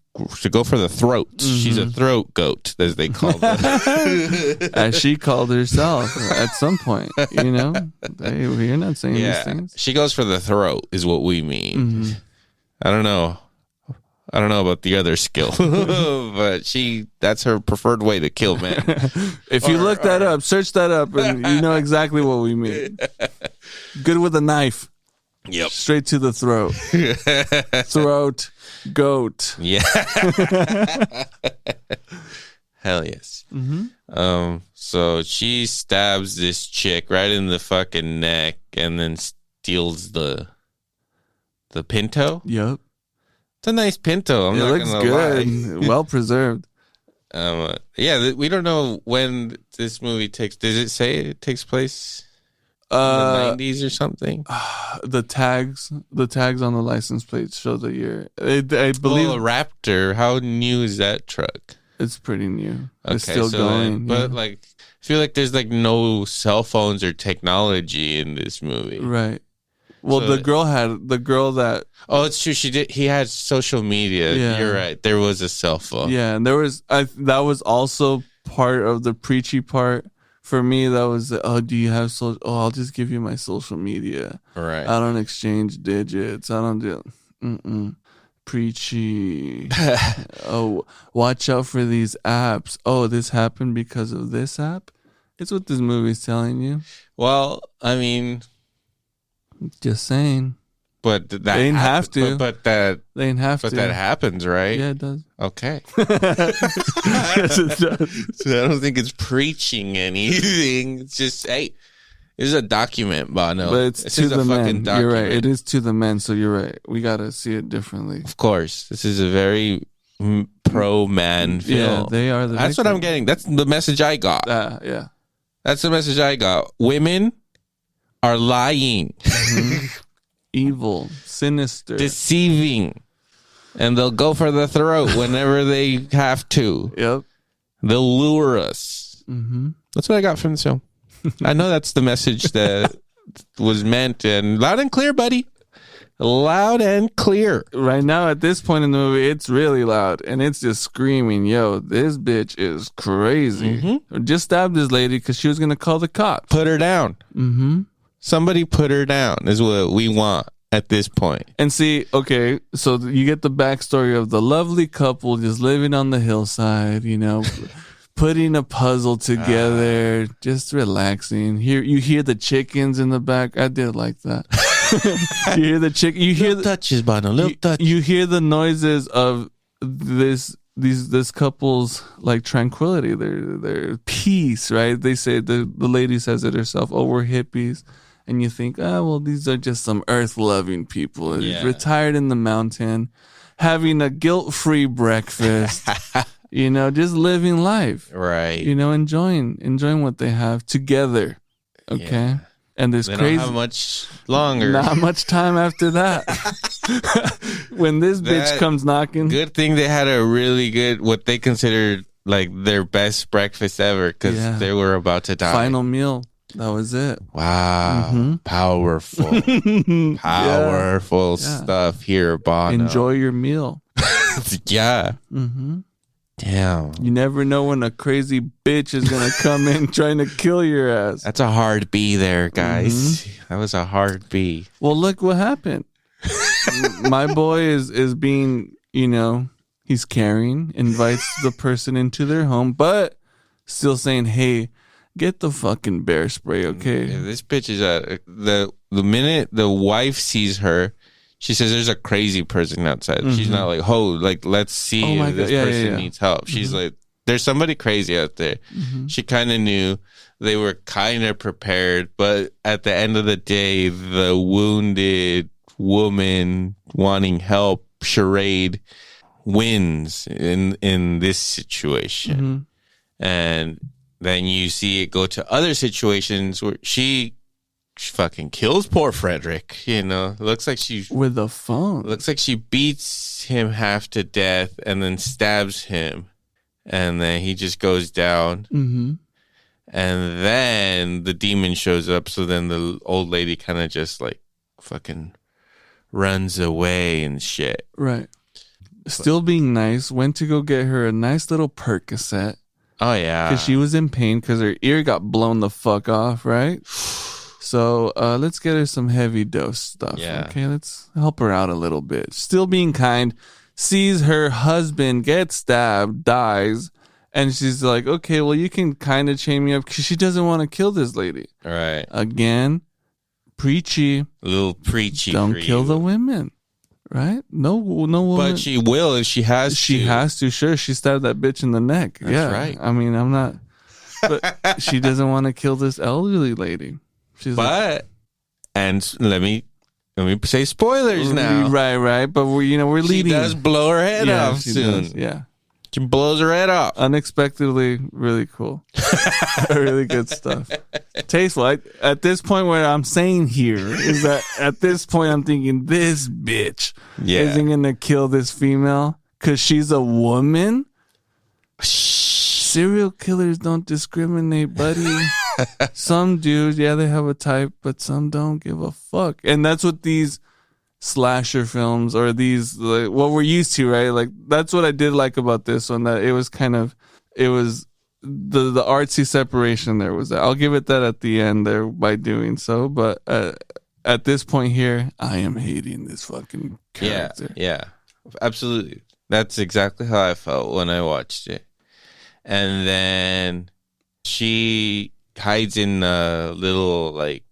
go for the throat. She's a throat goat, as they call her. As she called herself at some point. We're not saying these things. She goes for the throat, is what we mean. I don't know about the other skill, but that's her preferred way to kill men. If you look that up, search that up, and you know exactly what we mean. Good with a knife. Yep. Straight to the throat. Throat goat. Yeah. Hell yes. So she stabs this chick right in the fucking neck and then steals the Pinto. Yep. It's a nice Pinto. It looks good. Well preserved. We don't know when this movie takes. Does it say it takes place in the 90s or something? The tags on the license plates show the year. I believe a Raptor. How new is that truck? It's pretty new. Okay, it's still going. But like, I feel like there's like no cell phones or technology in this movie. Right. Well, the girl that. Oh, it's true. She did. He had social media. Yeah. You're right. There was a cell phone. Yeah, and there was. That was also part of the preachy part for me. That was. Oh, do you have social? Oh, I'll just give you my social media. Right. I don't exchange digits. I don't do. Preachy. Oh, watch out for these apps. Oh, this happened because of this app. It's what this movie's telling you. Well, I mean. Just saying. But that they didn't have to. But that they didn't have to. But that happens, right? Yeah, it does. Okay. Yes, it does. So I don't think it's preaching anything. It's just, hey, This is a document, Bono. But it's this to is the a fucking men. document. You're right. It is to the men, so you're right. We got to see it differently. Of course. This is a very pro-man film. Yeah, they are the That's what I'm getting. That's the message I got. Yeah. That's the message I got. Women are lying. Evil, sinister. Deceiving. And they'll go for the throat whenever they have to. Yep. They'll lure us. Mm-hmm. That's what I got from this film. I know that's the message that was meant, and loud and clear, buddy. Loud and clear. Right now, at this point in the movie, it's really loud, and it's just screaming, yo, this bitch is crazy. Just stabbed this lady because she was going to call the cops. Put her down. Mm-hmm. Somebody put her down is what we want at this point. And see, okay, so you get the backstory of the lovely couple just living on the hillside, you know, putting a puzzle together, just relaxing. You hear the chickens in the back. I did like that. You hear the chicken. You hear little touches, Bono. Little touch. You hear the noises of this couple's like tranquility, their peace, right? They say the lady says it herself. Oh, we're hippies. And you think, well, these are just some earth-loving people, retired in the mountain, having a guilt-free breakfast, you know, just living life, right? You know, enjoying what they have together, okay? Yeah. And there's They crazy. don't have much longer. Not much time after that. When this bitch comes knocking, good thing they had a really good, what they considered like their best breakfast ever, because they were about to die. Final meal. That was it. Wow. Powerful. Powerful stuff here, Bono. Enjoy your meal. Yeah. Mm-hmm. Damn. You never know when a crazy bitch is going to come in trying to kill your ass. That's a hard B there, guys. That was a hard B. Well, look what happened. My boy is being, you know, he's caring, invites the person into their home, but still saying, hey, get the fucking bear spray, okay? Yeah, this bitch is the minute the wife sees her, she says there's a crazy person outside. She's not like, like, let's see if this person needs help. She's like, there's somebody crazy out there. She kind of knew. They were kind of prepared, but at the end of the day, the wounded woman wanting help charade wins in this situation. And then you see it go to other situations where she fucking kills poor Frederick. You know, looks like she with a phone. Looks like she beats him half to death and then stabs him, and then he just goes down. And then the demon shows up. So then the old lady kind of just like fucking runs away and shit. Right. Still being nice. Went to go get her a nice little Percocet. Oh yeah, because she was in pain because her ear got blown the fuck off. Right. So let's get her some heavy dose stuff. Yeah. Okay, let's help her out a little bit. Still being kind, sees her husband get stabbed, dies, and she's like, okay, well, you can kind of chain me up because she doesn't want to kill this lady. All right. Again, preachy. A little preachy. Don't for kill you. the women. Right? No woman. But she will if she has to. She has to. Sure, she stabbed that bitch in the neck. That's right. I mean, I'm not. But she doesn't want to kill this elderly lady. She's and let me say spoilers now. Right. But we're leading. She does blow her head off she soon. does, yeah. She blows her head off. Unexpectedly, really cool. Really good stuff. Tasteful. At this point, what I'm saying here is that at this point, I'm thinking this bitch isn't going to kill this female because she's a woman. Serial killers don't discriminate, buddy. Some do, they have a type, but some don't give a fuck. And that's what these slasher films or these, like, what we're used to, right? Like, that's what I did like about this one, that it was the artsy separation there was that. I'll give it that at the end there by doing so, but at this point here, I am hating this fucking character. Yeah, absolutely. That's exactly how I felt when I watched it. And then she hides in a little like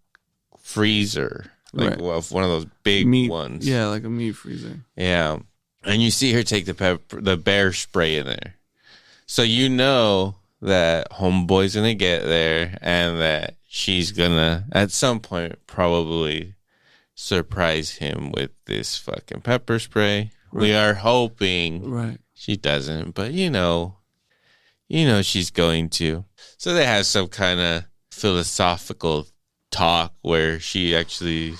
freezer, like one of those big meat ones. Yeah, like a meat freezer. Yeah, and you see her take the bear spray in there, so you know that homeboy's gonna get there and that she's gonna, at some point, probably surprise him with this fucking pepper spray. Right. We are hoping she doesn't, but you know she's going to. So they have some kind of philosophical talk where she actually,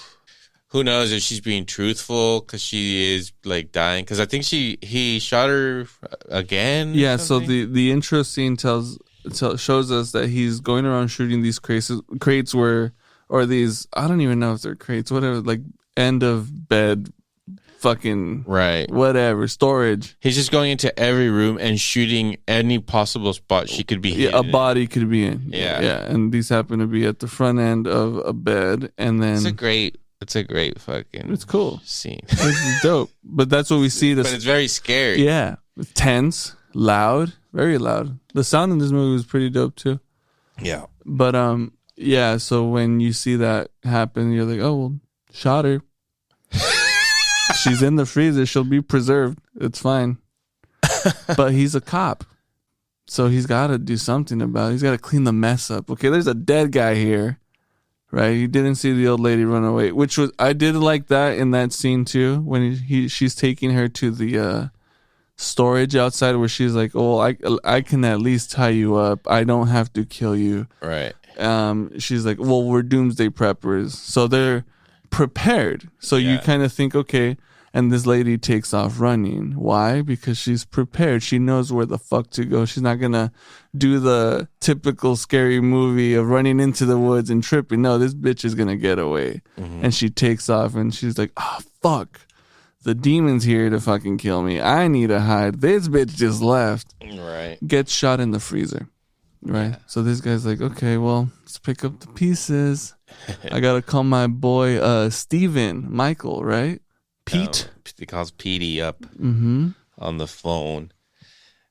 who knows if she's being truthful because she is like dying, because I think he shot her again. Yeah, so the intro scene shows us that he's going around shooting these crates where, or these, I don't even know if they're crates, whatever, like end of bed fucking whatever storage. He's just going into every room and shooting any possible spot she could be a body could be in. Yeah, and these happen to be at the front end of a bed, and then it's a great fucking, it's cool scene. It's dope, but that's what we see. But it's very scary. Yeah, tense, loud, very loud. The sound in this movie was pretty dope too. Yeah, but yeah. So when you see that happen, you're like, oh well, shot her. She's in the freezer. She'll be preserved. It's fine. But he's a cop, so he's got to do something about it. He's got to clean the mess up. Okay, there's a dead guy here. Right, you didn't see the old lady run away, which was, I did like that in that scene too, when she's taking her to the storage outside, where she's like, "Oh, I can at least tie you up. I don't have to kill you." Right. She's like, "Well, we're doomsday preppers, so they're prepared." So you kind of think, okay. And this lady takes off running. Why? Because she's prepared. She knows where the fuck to go. She's not going to do the typical scary movie of running into the woods and tripping. No, this bitch is going to get away. Mm-hmm. And she takes off and she's like, oh, fuck. The demon's here to fucking kill me. I need to hide. This bitch just left. Right. Gets shot in the freezer. Right. Yeah. So this guy's like, okay, well, let's pick up the pieces. I got to call my boy, Michael, right? Pete. He calls Petey up on the phone,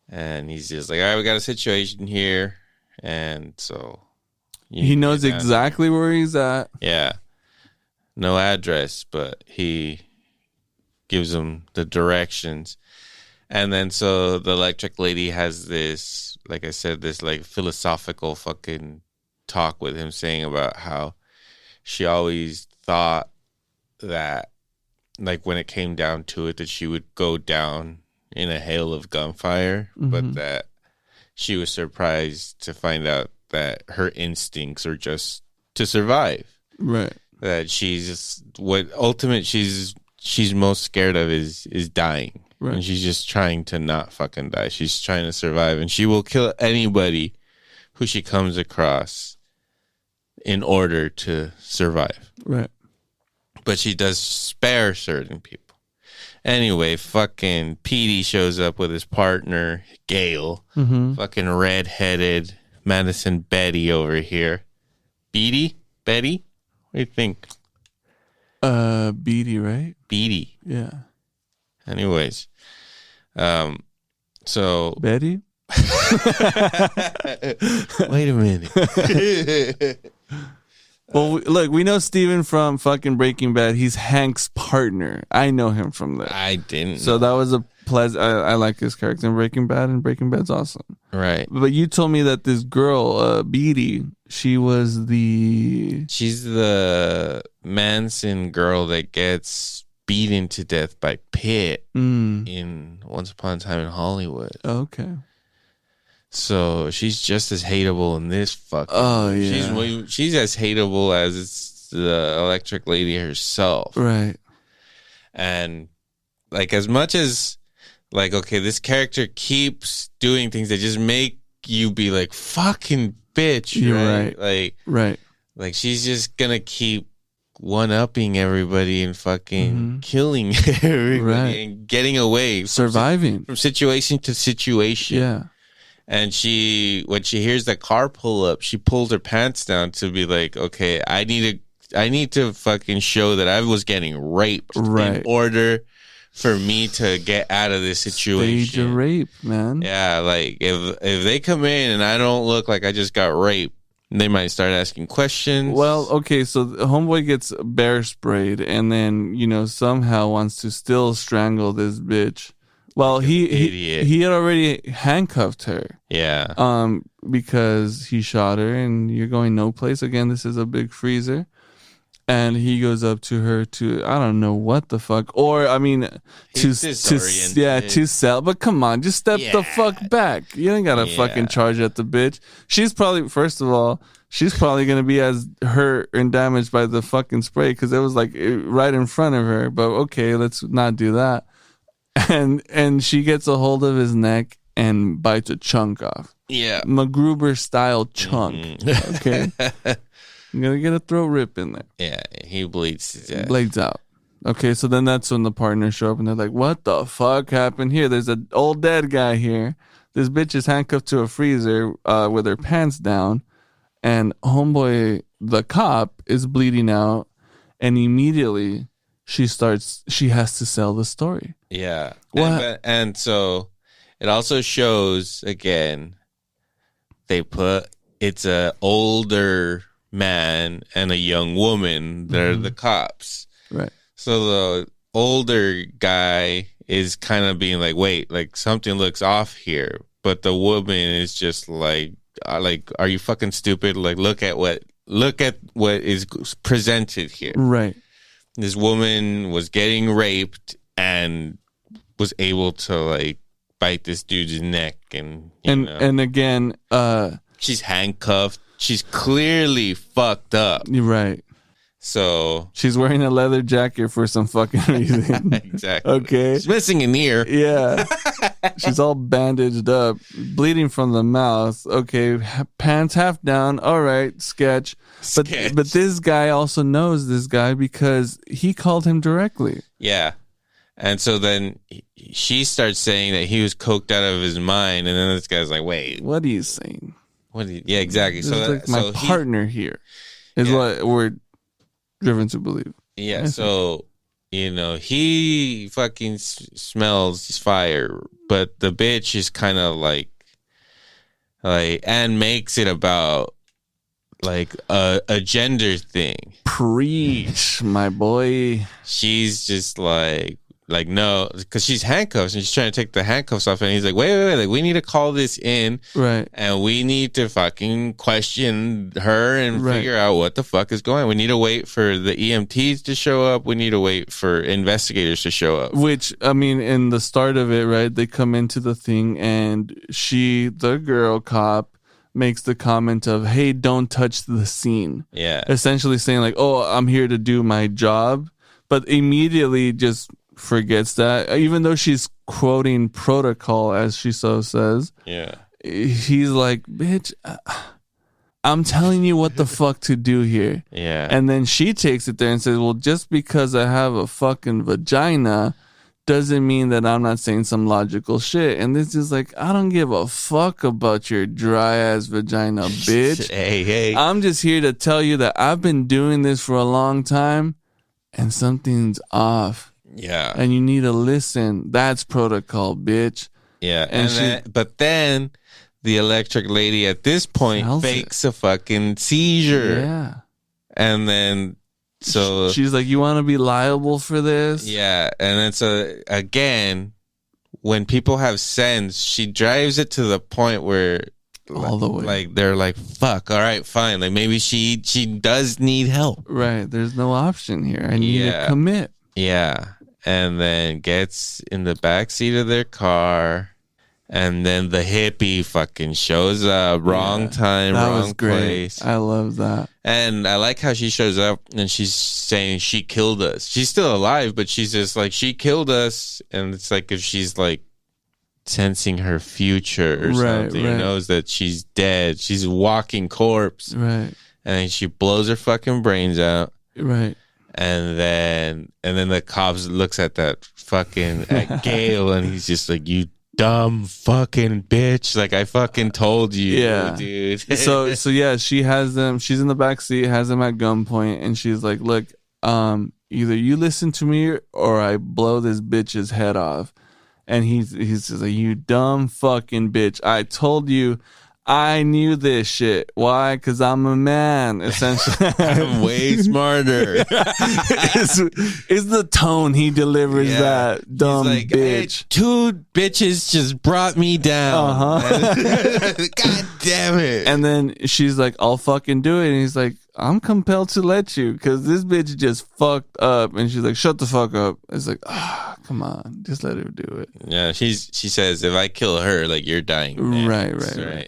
and he's just like, all right, we got a situation here. And so he knows exactly where he's at. Yeah. No address, but he gives him the directions. And then so the electric lady has this, like I said, this like philosophical fucking talk with him, saying about how she always thought that, like, when it came down to it, that she would go down in a hail of gunfire, but that she was surprised to find out that her instincts are just to survive. Right. That she's most scared of is dying. Right. And she's just trying to not fucking die. She's trying to survive, and she will kill anybody who she comes across in order to survive. Right. But she does spare certain people. Anyway, fucking Petey shows up with his partner, Gail. Fucking redheaded Madison Betty over here. Betty? What do you think? Beatty, right? Beatty. Yeah. Anyways. So. Betty? Wait a minute. Well, look, we know Steven from fucking Breaking Bad. He's Hank's partner. I know him from that. I didn't. So that was a pleasant. I like his character in Breaking Bad, and Breaking Bad's awesome. Right. But you told me that this girl, Beatty, she's the Manson girl that gets beaten to death by Pitt in Once Upon a Time in Hollywood. Okay. So she's just as hateable in this fucking. Oh yeah. She's as hateable as the electric lady herself. Right. And like, as much as like, okay, this character keeps doing things that just make you be like, fucking bitch. You're right. Like she's just gonna keep one-upping everybody and fucking killing everybody and getting away, surviving from situation to situation. Yeah. And when she hears the car pull up, she pulls her pants down to be like, okay, I need to fucking show that I was getting raped in order for me to get out of this situation. Stage of rape, man. Yeah, like if they come in and I don't look like I just got raped, they might start asking questions. Well, okay, so the homeboy gets bear sprayed and then, somehow wants to still strangle this bitch Well, idiot. he had already handcuffed her. Yeah. Because he shot her, and you're going no place. Again, this is a big freezer. And he goes up to her to, I don't know what the fuck. Or, I mean, He's to disoriented. to sell. But come on, just step the fuck back. You ain't got to fucking charge at the bitch. She's probably, first of all, she's probably going to be as hurt and damaged by the fucking spray because it was like right in front of her. But okay, let's not do that. And she gets a hold of his neck and bites a chunk off. Yeah. MacGruber style chunk. Mm-hmm. Okay. I'm going to get a throat rip in there. Yeah, he bleeds to death. Blades out. Okay, so then that's when the partners show up and they're like, what the fuck happened here? There's an old dead guy here. This bitch is handcuffed to a freezer with her pants down. And homeboy, the cop, is bleeding out. And immediately she has to sell the story. Yeah. What? And so it also shows, again, it's a older man and a young woman. They're the cops. Right. So the older guy is kind of being like, wait, like something looks off here. But the woman is just like, are you fucking stupid? Like, look at what is presented here. Right. This woman was getting raped and was able to like bite this dude's neck and again, she's handcuffed. She's clearly fucked up. You're right. So she's wearing a leather jacket for some fucking reason. Exactly. Okay. She's missing an ear. Yeah. She's all bandaged up, bleeding from the mouth. Okay. Pants half down. All right. Sketch. But this guy also knows this guy because he called him directly. Yeah. And so then she starts saying that he was coked out of his mind. And then this guy's like, wait. What are you saying? Yeah, exactly. This is like my partner here is what we're driven to believe. Yeah, so, he fucking smells fire, but the bitch is kind of like, and makes it about, like, a gender thing. Preach, my boy. She's just like, no, because she's handcuffed and she's trying to take the handcuffs off, and he's like, wait, like, we need to call this in, right? And we need to fucking question her and figure out what the fuck is going on. We need to wait for the EMTs to show up. We need to wait for investigators to show up. Which, I mean, in the start of it, right, they come into the thing and the girl cop, makes the comment of, hey, don't touch the scene. Yeah. Essentially saying like, oh, I'm here to do my job, but immediately just forgets that, even though she's quoting protocol as she so says. Yeah, he's like, bitch, I'm telling you what the fuck to do here. Yeah. And then she takes it there and says, well, just because I have a fucking vagina doesn't mean that I'm not saying some logical shit. And this is like, I don't give a fuck about your dry ass vagina, bitch. Hey, I'm just here to tell you that I've been doing this for a long time and something's off. Yeah. And you need to listen. That's protocol, bitch. Yeah. But then the electric lady at this point fakes a fucking seizure. Yeah. And then so she's like, you want to be liable for this? Yeah. And then so again, when people have sense, she drives it to the point where all the way, like they're like, fuck, all right, fine. Like maybe she does need help. Right. There's no option here. I need to commit. Yeah. And then gets in the back seat of their car, and then the hippie fucking shows up. Wrong time, that wrong was great. place. I love that. And I like how she shows up and she's saying she killed us. She's still alive, but she's just like, she killed us. And it's like if she's like sensing her future or something, knows that she's dead. She's a walking corpse. Right. And then she blows her fucking brains out. Right. And then the cops looks at that fucking at Gale and he's just like, you dumb fucking bitch. Like, I fucking told you, dude. so yeah, she has them. She's in the back seat, has them at gunpoint, and she's like, look, either you listen to me or I blow this bitch's head off. And he's just like, you dumb fucking bitch. I told you I knew this shit. Why? Because I'm a man, essentially. I'm way smarter. It's the tone he delivers that dumb He's like, bitch. Hey, 2 bitches just brought me down. God damn it. And then she's like, I'll fucking do it. And he's like, I'm compelled to let you because this bitch just fucked up. And she's like, shut the fuck up. It's like, come on, just let her do it. Yeah, she says, if I kill her, like, you're dying. Man. Right.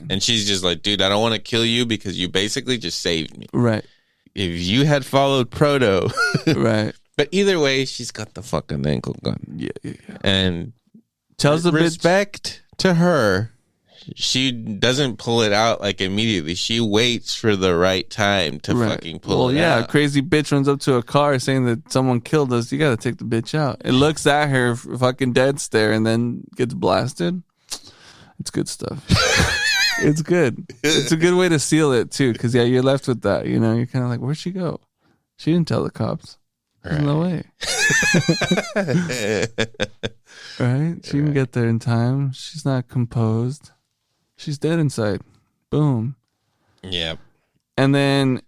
And she's just like, dude, I don't want to kill you because you basically just saved me. Right. If you had followed Proto. Right. But either way, she's got the fucking ankle gun. Yeah. And tells the respect to her. She doesn't pull it out like immediately. She waits for the right time to fucking pull it out. A crazy bitch runs up to a car saying that someone killed us. You got to take the bitch out. It looks at her fucking dead stare and then gets blasted. It's good stuff. It's good. It's a good way to seal it too. Because you're left with that. You know, you're kind of like, where'd she go? She didn't tell the cops. There's no way. Right? She didn't get there in time. She's not composed. She's dead inside. Boom. Yep. And then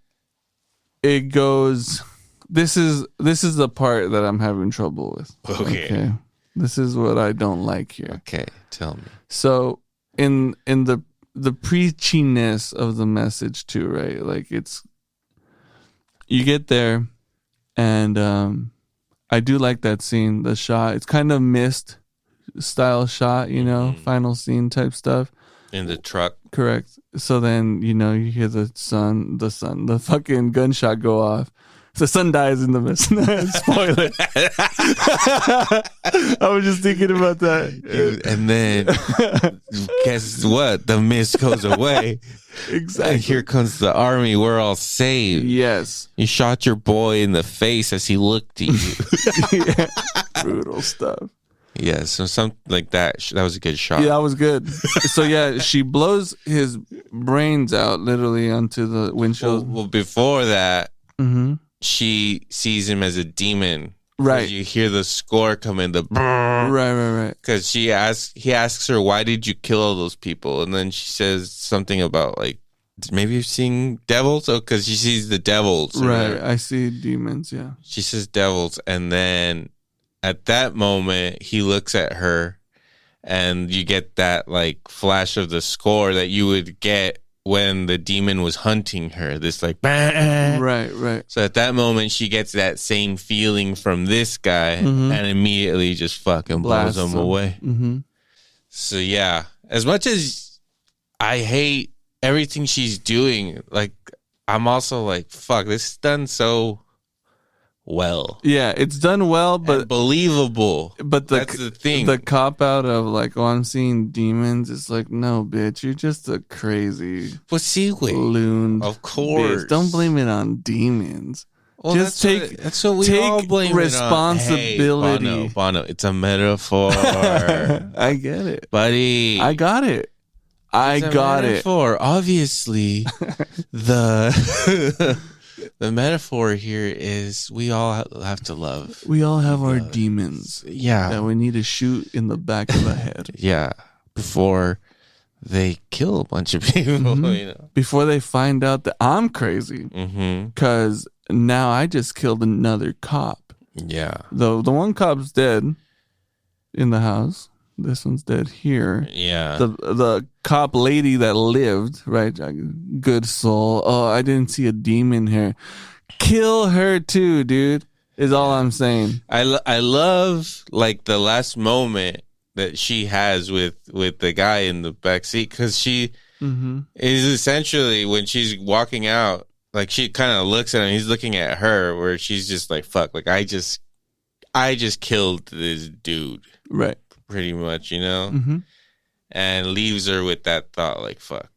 it goes. This is the part that I'm having trouble with. Okay. This is what I don't like here. Okay. Tell me. So in the preachiness of the message too, right? Like it's you get there, and I do like that scene. The shot. It's kind of mist style shot, you know, final scene type stuff. In the truck. Correct. So then, you know, you hear the fucking gunshot go off. The son dies in the mist. Spoiler. I was just thinking about that. And then, guess what? The mist goes away. Exactly. And here comes the army. We're all saved. Yes. You shot your boy in the face as he looked at you. Yeah. Brutal stuff. Yeah, so something like that. That was a good shot. Yeah, that was good. So yeah, she blows his brains out literally onto the windshield. Well, before that, she sees him as a demon. Right. You hear the score come in. Right. Because he asks her, why did you kill all those people? And then she says something about like, maybe you're seeing devils? Oh, because she sees the devils. Right, I see demons, yeah. She says devils, and then at that moment, he looks at her, and you get that like flash of the score that you would get when the demon was hunting her. This like, right. So at that moment, she gets that same feeling from this guy, and immediately just fucking blows him away. So yeah, as much as I hate everything she's doing, like I'm also like, fuck, this is done so well. Yeah, it's done well, but and believable. But that's the thing. The cop out of like, oh, I'm seeing demons. It's like, no, bitch, you're just a crazy loon. Of course, bitch. Don't blame it on demons. Well, just that's what we all blame responsibility. It on. Hey, Bono, it's a metaphor. I get it, buddy. I got it. I got it. Obviously, the metaphor here is we all have to love. We all have our demons. Yeah. That we need to shoot in the back of the head. Yeah. Before they kill a bunch of people, you know. Before they find out that I'm crazy. Because now I just killed another cop. Yeah. The one cop's dead in the house. This one's dead here. Yeah. The cop lady that lived, right? Good soul. Oh, I didn't see a demon here. Kill her too, dude. Is all I'm saying. I love like the last moment that she has with the guy in the back seat, because she is essentially, when she's walking out, like she kind of looks at him. He's looking at her, where she's just like, "Fuck!" Like I just killed this dude. Right. Pretty much, you know, and leaves her with that thought, like, fuck.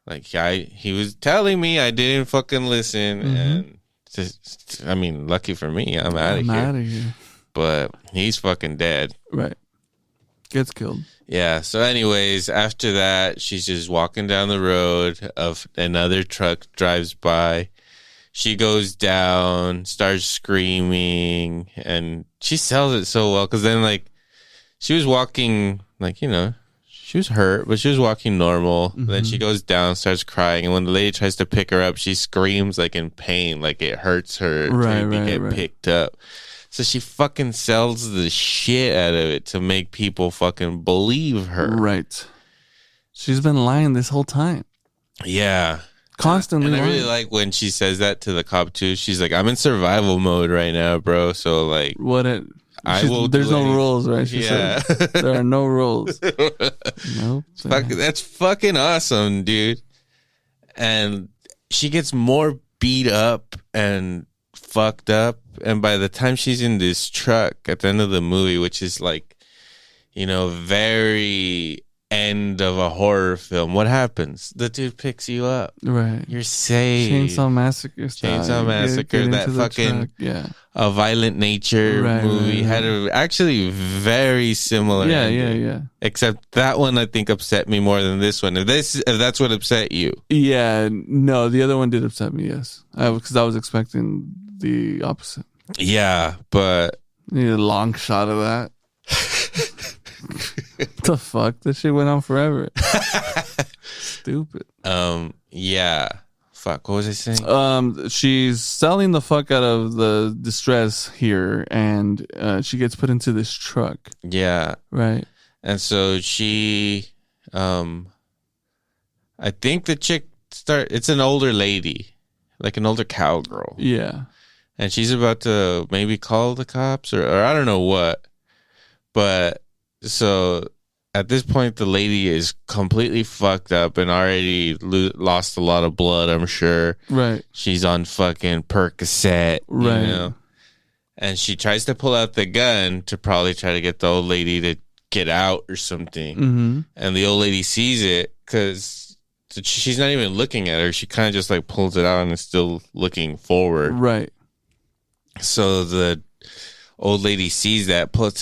Like, he was telling me, I didn't fucking listen, and just, I mean, lucky for me, I'm out of here. But he's fucking dead. Right. Gets killed. Yeah, so anyways, after that, she's just walking down the road, of another truck drives by. She goes down, starts screaming, and she sells it so well, because then, like, she was walking, like, you know, She was hurt, but she was walking normal. Then she goes down, starts crying, and when the lady tries to pick her up, she screams like in pain, like it hurts her to get picked up. So she fucking sells the shit out of it to make people fucking believe her. Right. She's been lying this whole time. Yeah. Constantly. And I really like when she says that to the cop too. She's like, I'm in survival mode right now, bro. So like, there's no rules, right? She said, there are no rules. Nope. That's fucking awesome, dude. And she gets more beat up and fucked up. And by the time she's in this truck at the end of the movie, which is like, very end of a horror film, what happens? The dude picks you up. Right. You're saved. Chainsaw Massacre style. Chainsaw Massacre. That fucking A Violent Nature movie had actually very similar. Yeah. Except that one I think upset me more than this one. If that's what upset you. Yeah. No, the other one did upset me. Yes, because I was expecting the opposite. Yeah, but need a long shot of that. What the fuck? This shit went on forever. Stupid. Yeah. Fuck. What was I saying? She's selling the fuck out of the distress here, and she gets put into this truck. Yeah. Right. And so she, I think the chick it's an older lady, like an older cowgirl. Yeah. And she's about to maybe call the cops or I don't know what. But so at this point, the lady is completely fucked up and already lost a lot of blood, I'm sure. Right. She's on fucking Percocet, right. And she tries to pull out the gun to probably try to get the old lady to get out or something. Mm-hmm. And the old lady sees it because she's not even looking at her. She kind of just like pulls it out and is still looking forward. Right. So the old lady sees that, pulls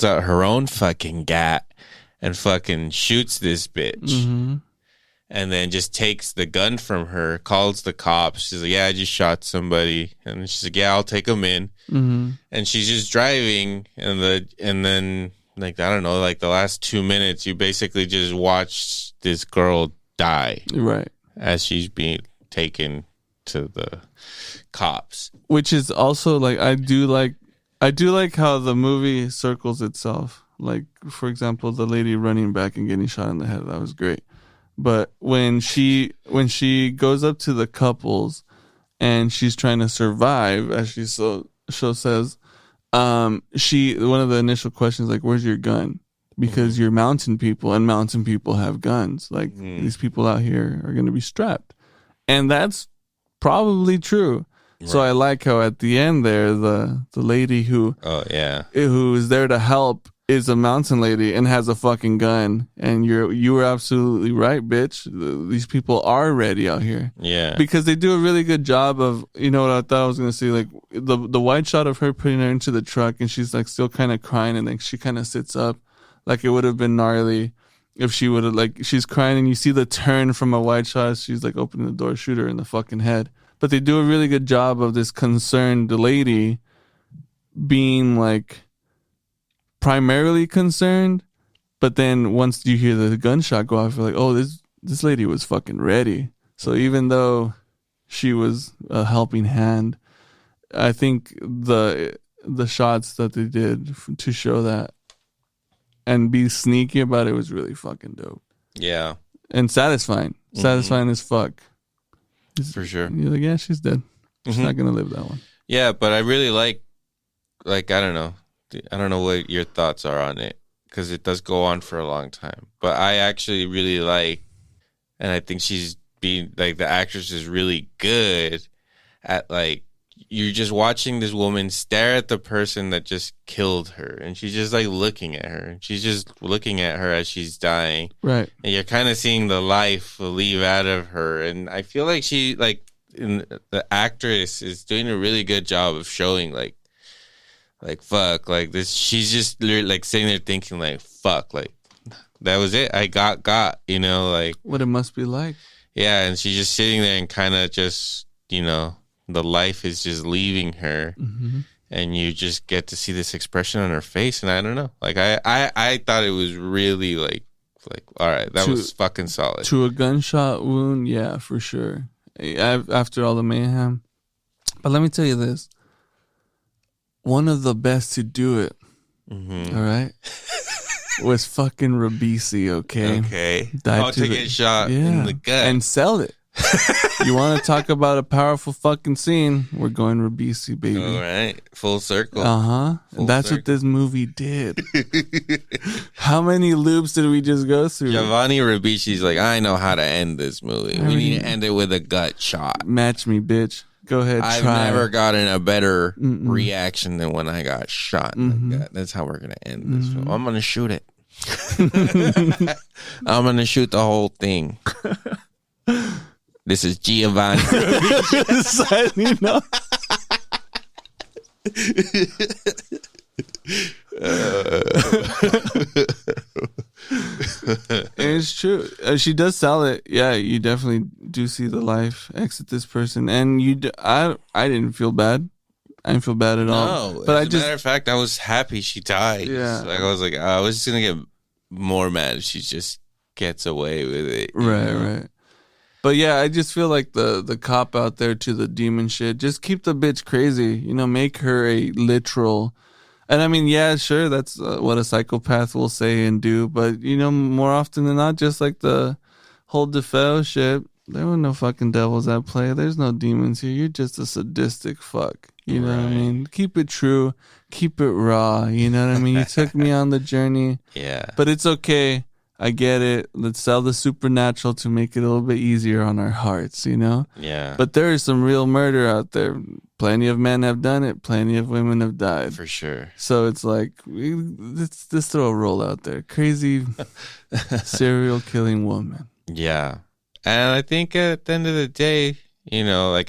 out her own fucking gat and fucking shoots this bitch. Mm-hmm. And then just takes the gun from her, calls the cops. She's like, yeah, I just shot somebody. And she's like, yeah, I'll take them in. Mm-hmm. And she's just driving. And then, like, I don't know, like the last 2 minutes, you basically just watch this girl die. Right. As she's being taken to the cops. Which is also like, I do like how the movie circles itself. Like, for example, the lady running back and getting shot in the head, that was great. But when she goes up to the couples and she's trying to survive, as she show says, one of the initial questions, like, where's your gun? Because you're mountain people and mountain people have guns. Like, these people out here are going to be strapped. And that's probably true. Right. So I like how at the end there, the lady who is there to help is a mountain lady and has a fucking gun. And you were absolutely right, bitch. These people are ready out here. Yeah. Because they do a really good job of, you know what I thought I was going to say, like the wide shot of her putting her into the truck and she's like still kind of crying and then she kind of sits up. Like it would have been gnarly if she would have, like, she's crying and you see the turn from a wide shot. She's like opening the door, shoot her in the fucking head. But they do a really good job of this concerned lady being like primarily concerned. But then once you hear the gunshot go off, you're like, oh, this lady was fucking ready. So even though she was a helping hand, I think the shots that they did to show that and be sneaky about it was really fucking dope. Yeah. And satisfying. Satisfying as fuck. For sure. You're like, yeah, she's dead. She's not going to live that one. Yeah, but I really like, I don't know. I don't know what your thoughts are on it because it does go on for a long time. But I actually really like, and I think she's being, like, the actress is really good at, like, you're just watching this woman stare at the person that just killed her. And she's just, like, looking at her. And she's just looking at her as she's dying. Right. And you're kind of seeing the life leave out of her. And I feel like she, like, the actress is doing a really good job of showing, like, fuck, like, this, she's just literally, like, sitting there thinking, like, fuck, like, that was it. I got, you know, like. What it must be like. Yeah, and she's just sitting there and kind of just, you know, the life is just leaving her. Mm-hmm. And you just get to see this expression on her face. And I don't know. Like, I thought it was really, like, Like, all right, that was fucking solid. To a gunshot wound, yeah, for sure. After all the mayhem. But let me tell you this. One of the best to do it, all right, was fucking Ribisi, okay? Okay. Died to get shot in the gut. And sell it. You want to talk about a powerful fucking scene? We're going Ribisi, baby. All right. Full circle. Uh-huh. That's what this movie did. How many loops did we just go through? Giovanni Ribisi's like, I know how to end this movie. We need to end it with a gut shot. Match me, bitch. Go ahead, I've try. never gotten a better reaction than when I got shot in the gut. That's how we're going to end this film. I'm going to shoot it. I'm going to shoot the whole thing. This is Giovanni. Signing off. It's true. She does sell it. Yeah, you definitely do see the life exit this person, and I didn't feel bad. I didn't feel bad at all. No, but as a matter of fact, I was happy she died. Yeah, like I was like, I was just gonna get more mad if she just gets away with it. Right. But yeah, I just feel like the cop out there to the demon shit. Just keep the bitch crazy. Make her a literal. And I mean, yeah, sure, that's what a psychopath will say and do. But, more often than not, just like the whole DeFeo shit, there were no fucking devils at play. There's no demons here. You're just a sadistic fuck. You know what I mean? Keep it true. Keep it raw. You know what I mean? You took me on the journey. Yeah. But it's okay. I get it. Let's sell the supernatural to make it a little bit easier on our hearts, Yeah. But there is some real murder out there. Plenty of men have done it. Plenty of women have died. For sure. So it's like, let's throw a roll out there. Crazy serial killing woman. Yeah. And I think at the end of the day, like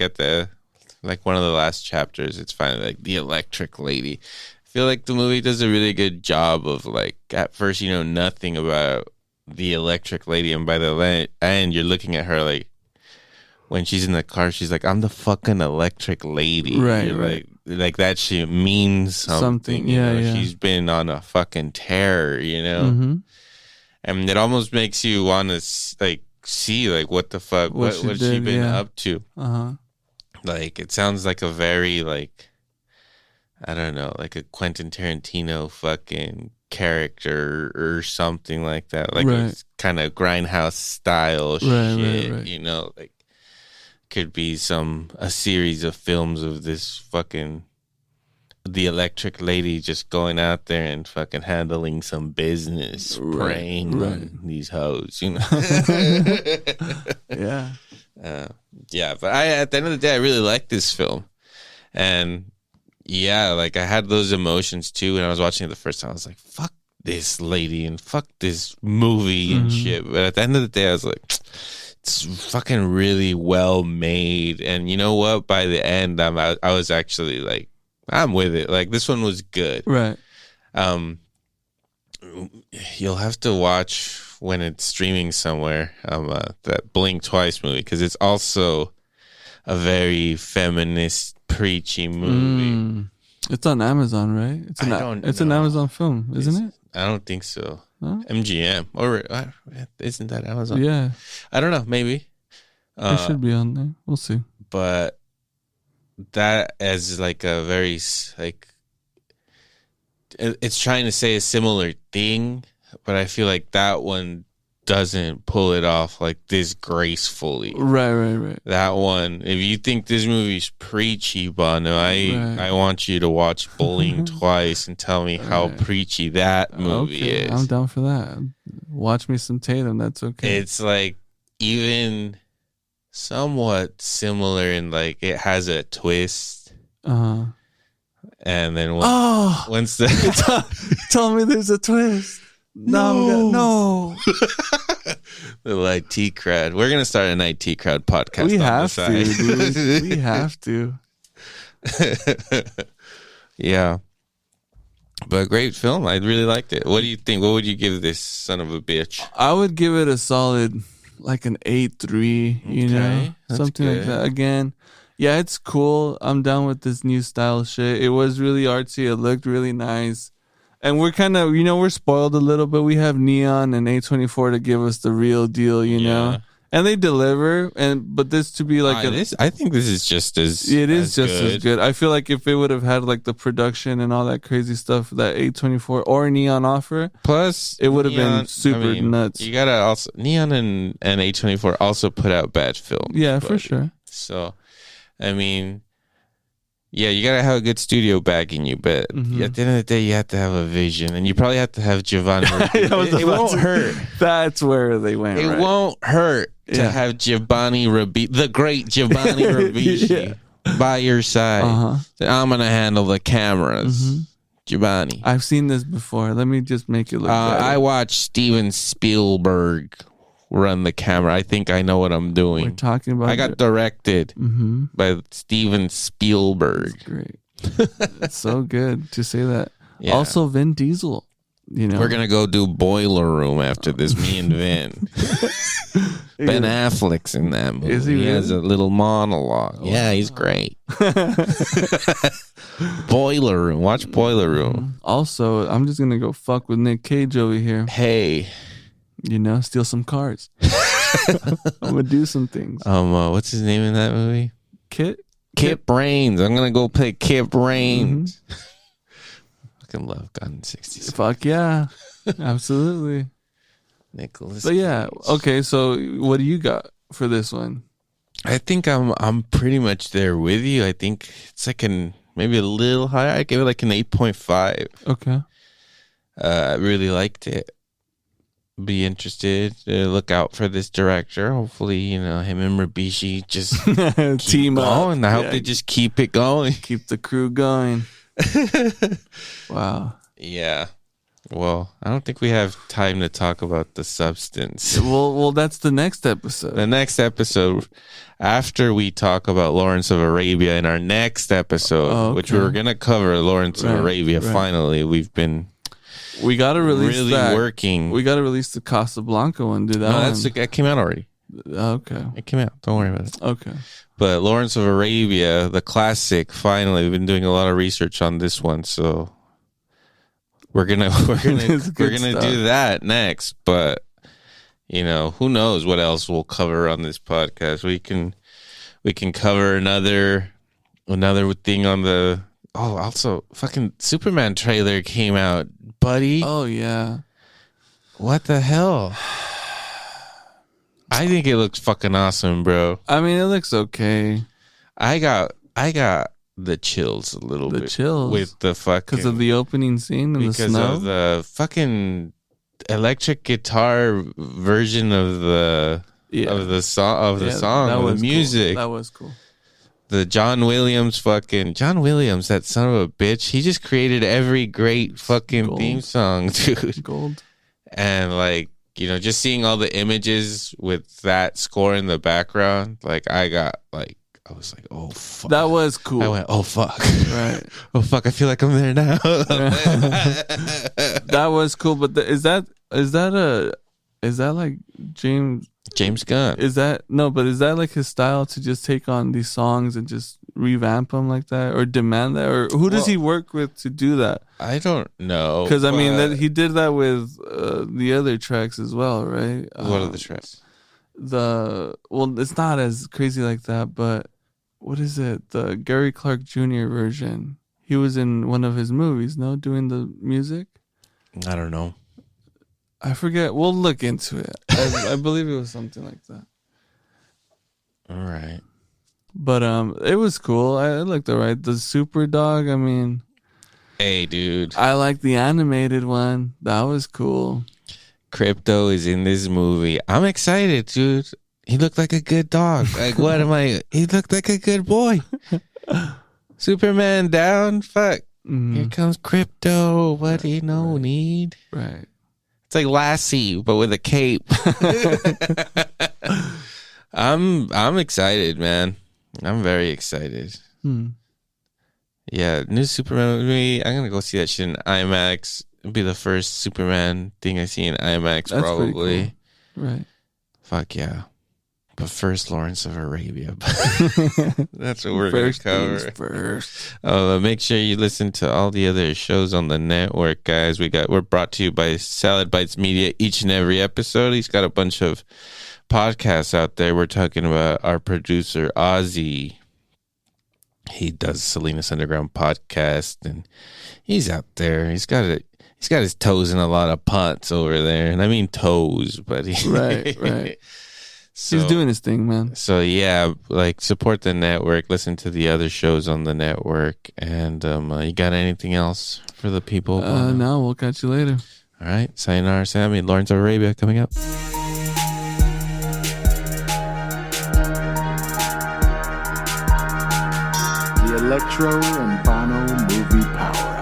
one of the last chapters, it's finally like the electric lady. I feel like the movie does a really good job of like, at first, nothing about the electric lady. And by the end, you're looking at her like, when she's in the car, she's like, I'm the fucking electric lady. Right. Like that she means something. Yeah. She's been on a fucking tear, Mm-hmm. And it almost makes you want to like see like what the fuck, what's she been up to. Uh-huh. Like it sounds like a very like, I don't know, like a Quentin Tarantino fucking character or something like that. Like it's kind of grindhouse style shit, right. Like could be a series of films of this fucking the electric lady just going out there and fucking handling some business, preying on these hoes, Yeah. But at the end of the day, I really like this film. And yeah, like I had those emotions too when I was watching it the first time. I was like, fuck this lady and fuck this movie and shit. But at the end of the day, I was like, it's fucking really well made. And you know what? By the end, I was actually like, I'm with it. Like this one was good. Right. You'll have to watch when it's streaming somewhere, that Blink Twice movie, because it's also a very feminist, preachy movie. It's on Amazon, right? It's an Amazon film, isn't it? I don't think so. Huh? MGM, or isn't that Amazon? Yeah, I don't know. Maybe it should be on there. We'll see. But that as like a very like, it's trying to say a similar thing, but I feel like that one doesn't pull it off like this gracefully. Right. That one, if you think this movie's preachy, Bono, I want you to watch Bowling Twice and tell me how preachy that movie is. I'm down for that. Watch me some Tatum. That's okay. It's like even somewhat similar in like it has a twist. Uh-huh. And then once the tell me there's a twist. No. Little IT crowd. We're gonna start an IT crowd podcast. We have to, dude. We have to. Yeah, but great film. I really liked it. What do you think? What would you give this son of a bitch? I would give it a solid, like an 8.3. You know, something like that. Again, yeah, it's cool. I'm down with this new style shit. It was really artsy. It looked really nice. And we're kind of, we're spoiled a little bit. We have Neon and A24 to give us the real deal, you know. And they deliver, but this to be like I think this is just as it is as just good. as good. I feel like if it would have had like the production and all that crazy stuff that A24 or Neon offer, Plus, it would have been Neon, super nuts. You gotta also Neon and A24 also put out bad films. Yeah, for sure. So, I mean, yeah, you gotta have a good studio backing you, but at the end of the day, you have to have a vision, and you probably have to have Giovanni. It won't hurt. That's where they went. It won't hurt to have Giovanni Ribisi, the great Giovanni Ribisi, by your side. I'm gonna handle the cameras, Giovanni. I've seen this before. Let me just make it look better. I watched Steven Spielberg run the camera. I think I know what I'm doing. We're talking about. I got directed by Steven Spielberg. That's great. It's so good to say that. Yeah. Also, Vin Diesel. We're gonna go do Boiler Room after this. Me and Vin. Ben Affleck's in that movie. Is he has a little monologue. Yeah, he's great. Boiler Room. Watch Boiler Room. Also, I'm just gonna go fuck with Nick Cage over here. Hey. Steal some cars. I'm gonna do some things. What's his name in that movie? Kit Brains. I'm gonna go play Kit Brains. Fucking love Gun 66. Fuck yeah, absolutely. Nicholas. But yeah, Cage. okay. So what do you got for this one? I think I'm pretty much there with you. I think it's like maybe a little higher. I gave it like an 8.5. Okay. I really liked it. Be interested. Look out for this director. Hopefully, him and Ribishi just team going. up. I hope they just keep it going. Keep the crew going. Wow. Yeah. Well, I don't think we have time to talk about the substance. Well, that's the next episode. The next episode, after we talk about Lawrence of Arabia in our next episode, which we were going to cover Lawrence of Arabia. Finally, we got to release really working. We got to release the Casablanca one. That came out already. Okay. It came out. Don't worry about it. Okay. But Lawrence of Arabia, the classic, finally, we've been doing a lot of research on this one, so we're gonna do that next. But who knows what else we'll cover on this podcast? We can cover another thing on the. Oh, also, fucking Superman trailer came out, buddy. Oh, yeah. What the hell? I think it looks fucking awesome, bro. I mean, it looks okay. I got the chills a little bit. The chills? With the fucking... Because of the opening scene in the snow? Because of the fucking electric guitar version of the song, the music. Cool. That was cool. The John Williams, that son of a bitch. He just created every great fucking theme song, dude. Gold. And just seeing all the images with that score in the background, I was like, oh fuck. That was cool. I went, oh fuck. Right. Oh fuck, I feel like I'm there now. That was cool, but is that like James Gunn? Is that like his style to just take on these songs and just revamp them like that, or demand that, or who does he work with to do that? I don't know, because I mean he did that with the other tracks as well, right? What are the tracks? It's not as crazy like that, but what is it? The Gary Clark Jr. version. He was in one of his movies, no, doing the music. I don't know. I forget. We'll look into it. I believe it was something like that. All right. But it was cool. I liked it, right? The Super Dog, I mean... Hey, dude. I like the animated one. That was cool. Crypto is in this movie. I'm excited, dude. He looked like a good dog. What am I... He looked like a good boy. Superman down. Fuck. Here comes Crypto. What do you need? Right. It's like Lassie, but with a cape. I'm excited, man. I'm very excited. Yeah, new Superman movie. I'm gonna go see that shit in IMAX. It'll be the first Superman thing I see in IMAX. That's probably. Cool. Right. Fuck yeah. But first, Lawrence of Arabia. That's what we're going to First cover. things first. Make sure you listen to all the other shows on the network, guys. We're brought to you by Salad Bites Media each and every episode. He's got a bunch of podcasts out there. We're talking about our producer, Ozzy. He does Salinas Underground podcast, and he's out there. He's got his toes in a lot of pots over there, and I mean toes, but Right. So, He's doing his thing, man. So yeah, like support the network, listen to the other shows on the network, and you got anything else for the people? No, we'll catch you later. All right, sayonara, Sammy. Lawrence of Arabia coming up. The Electro and Bono Movie Power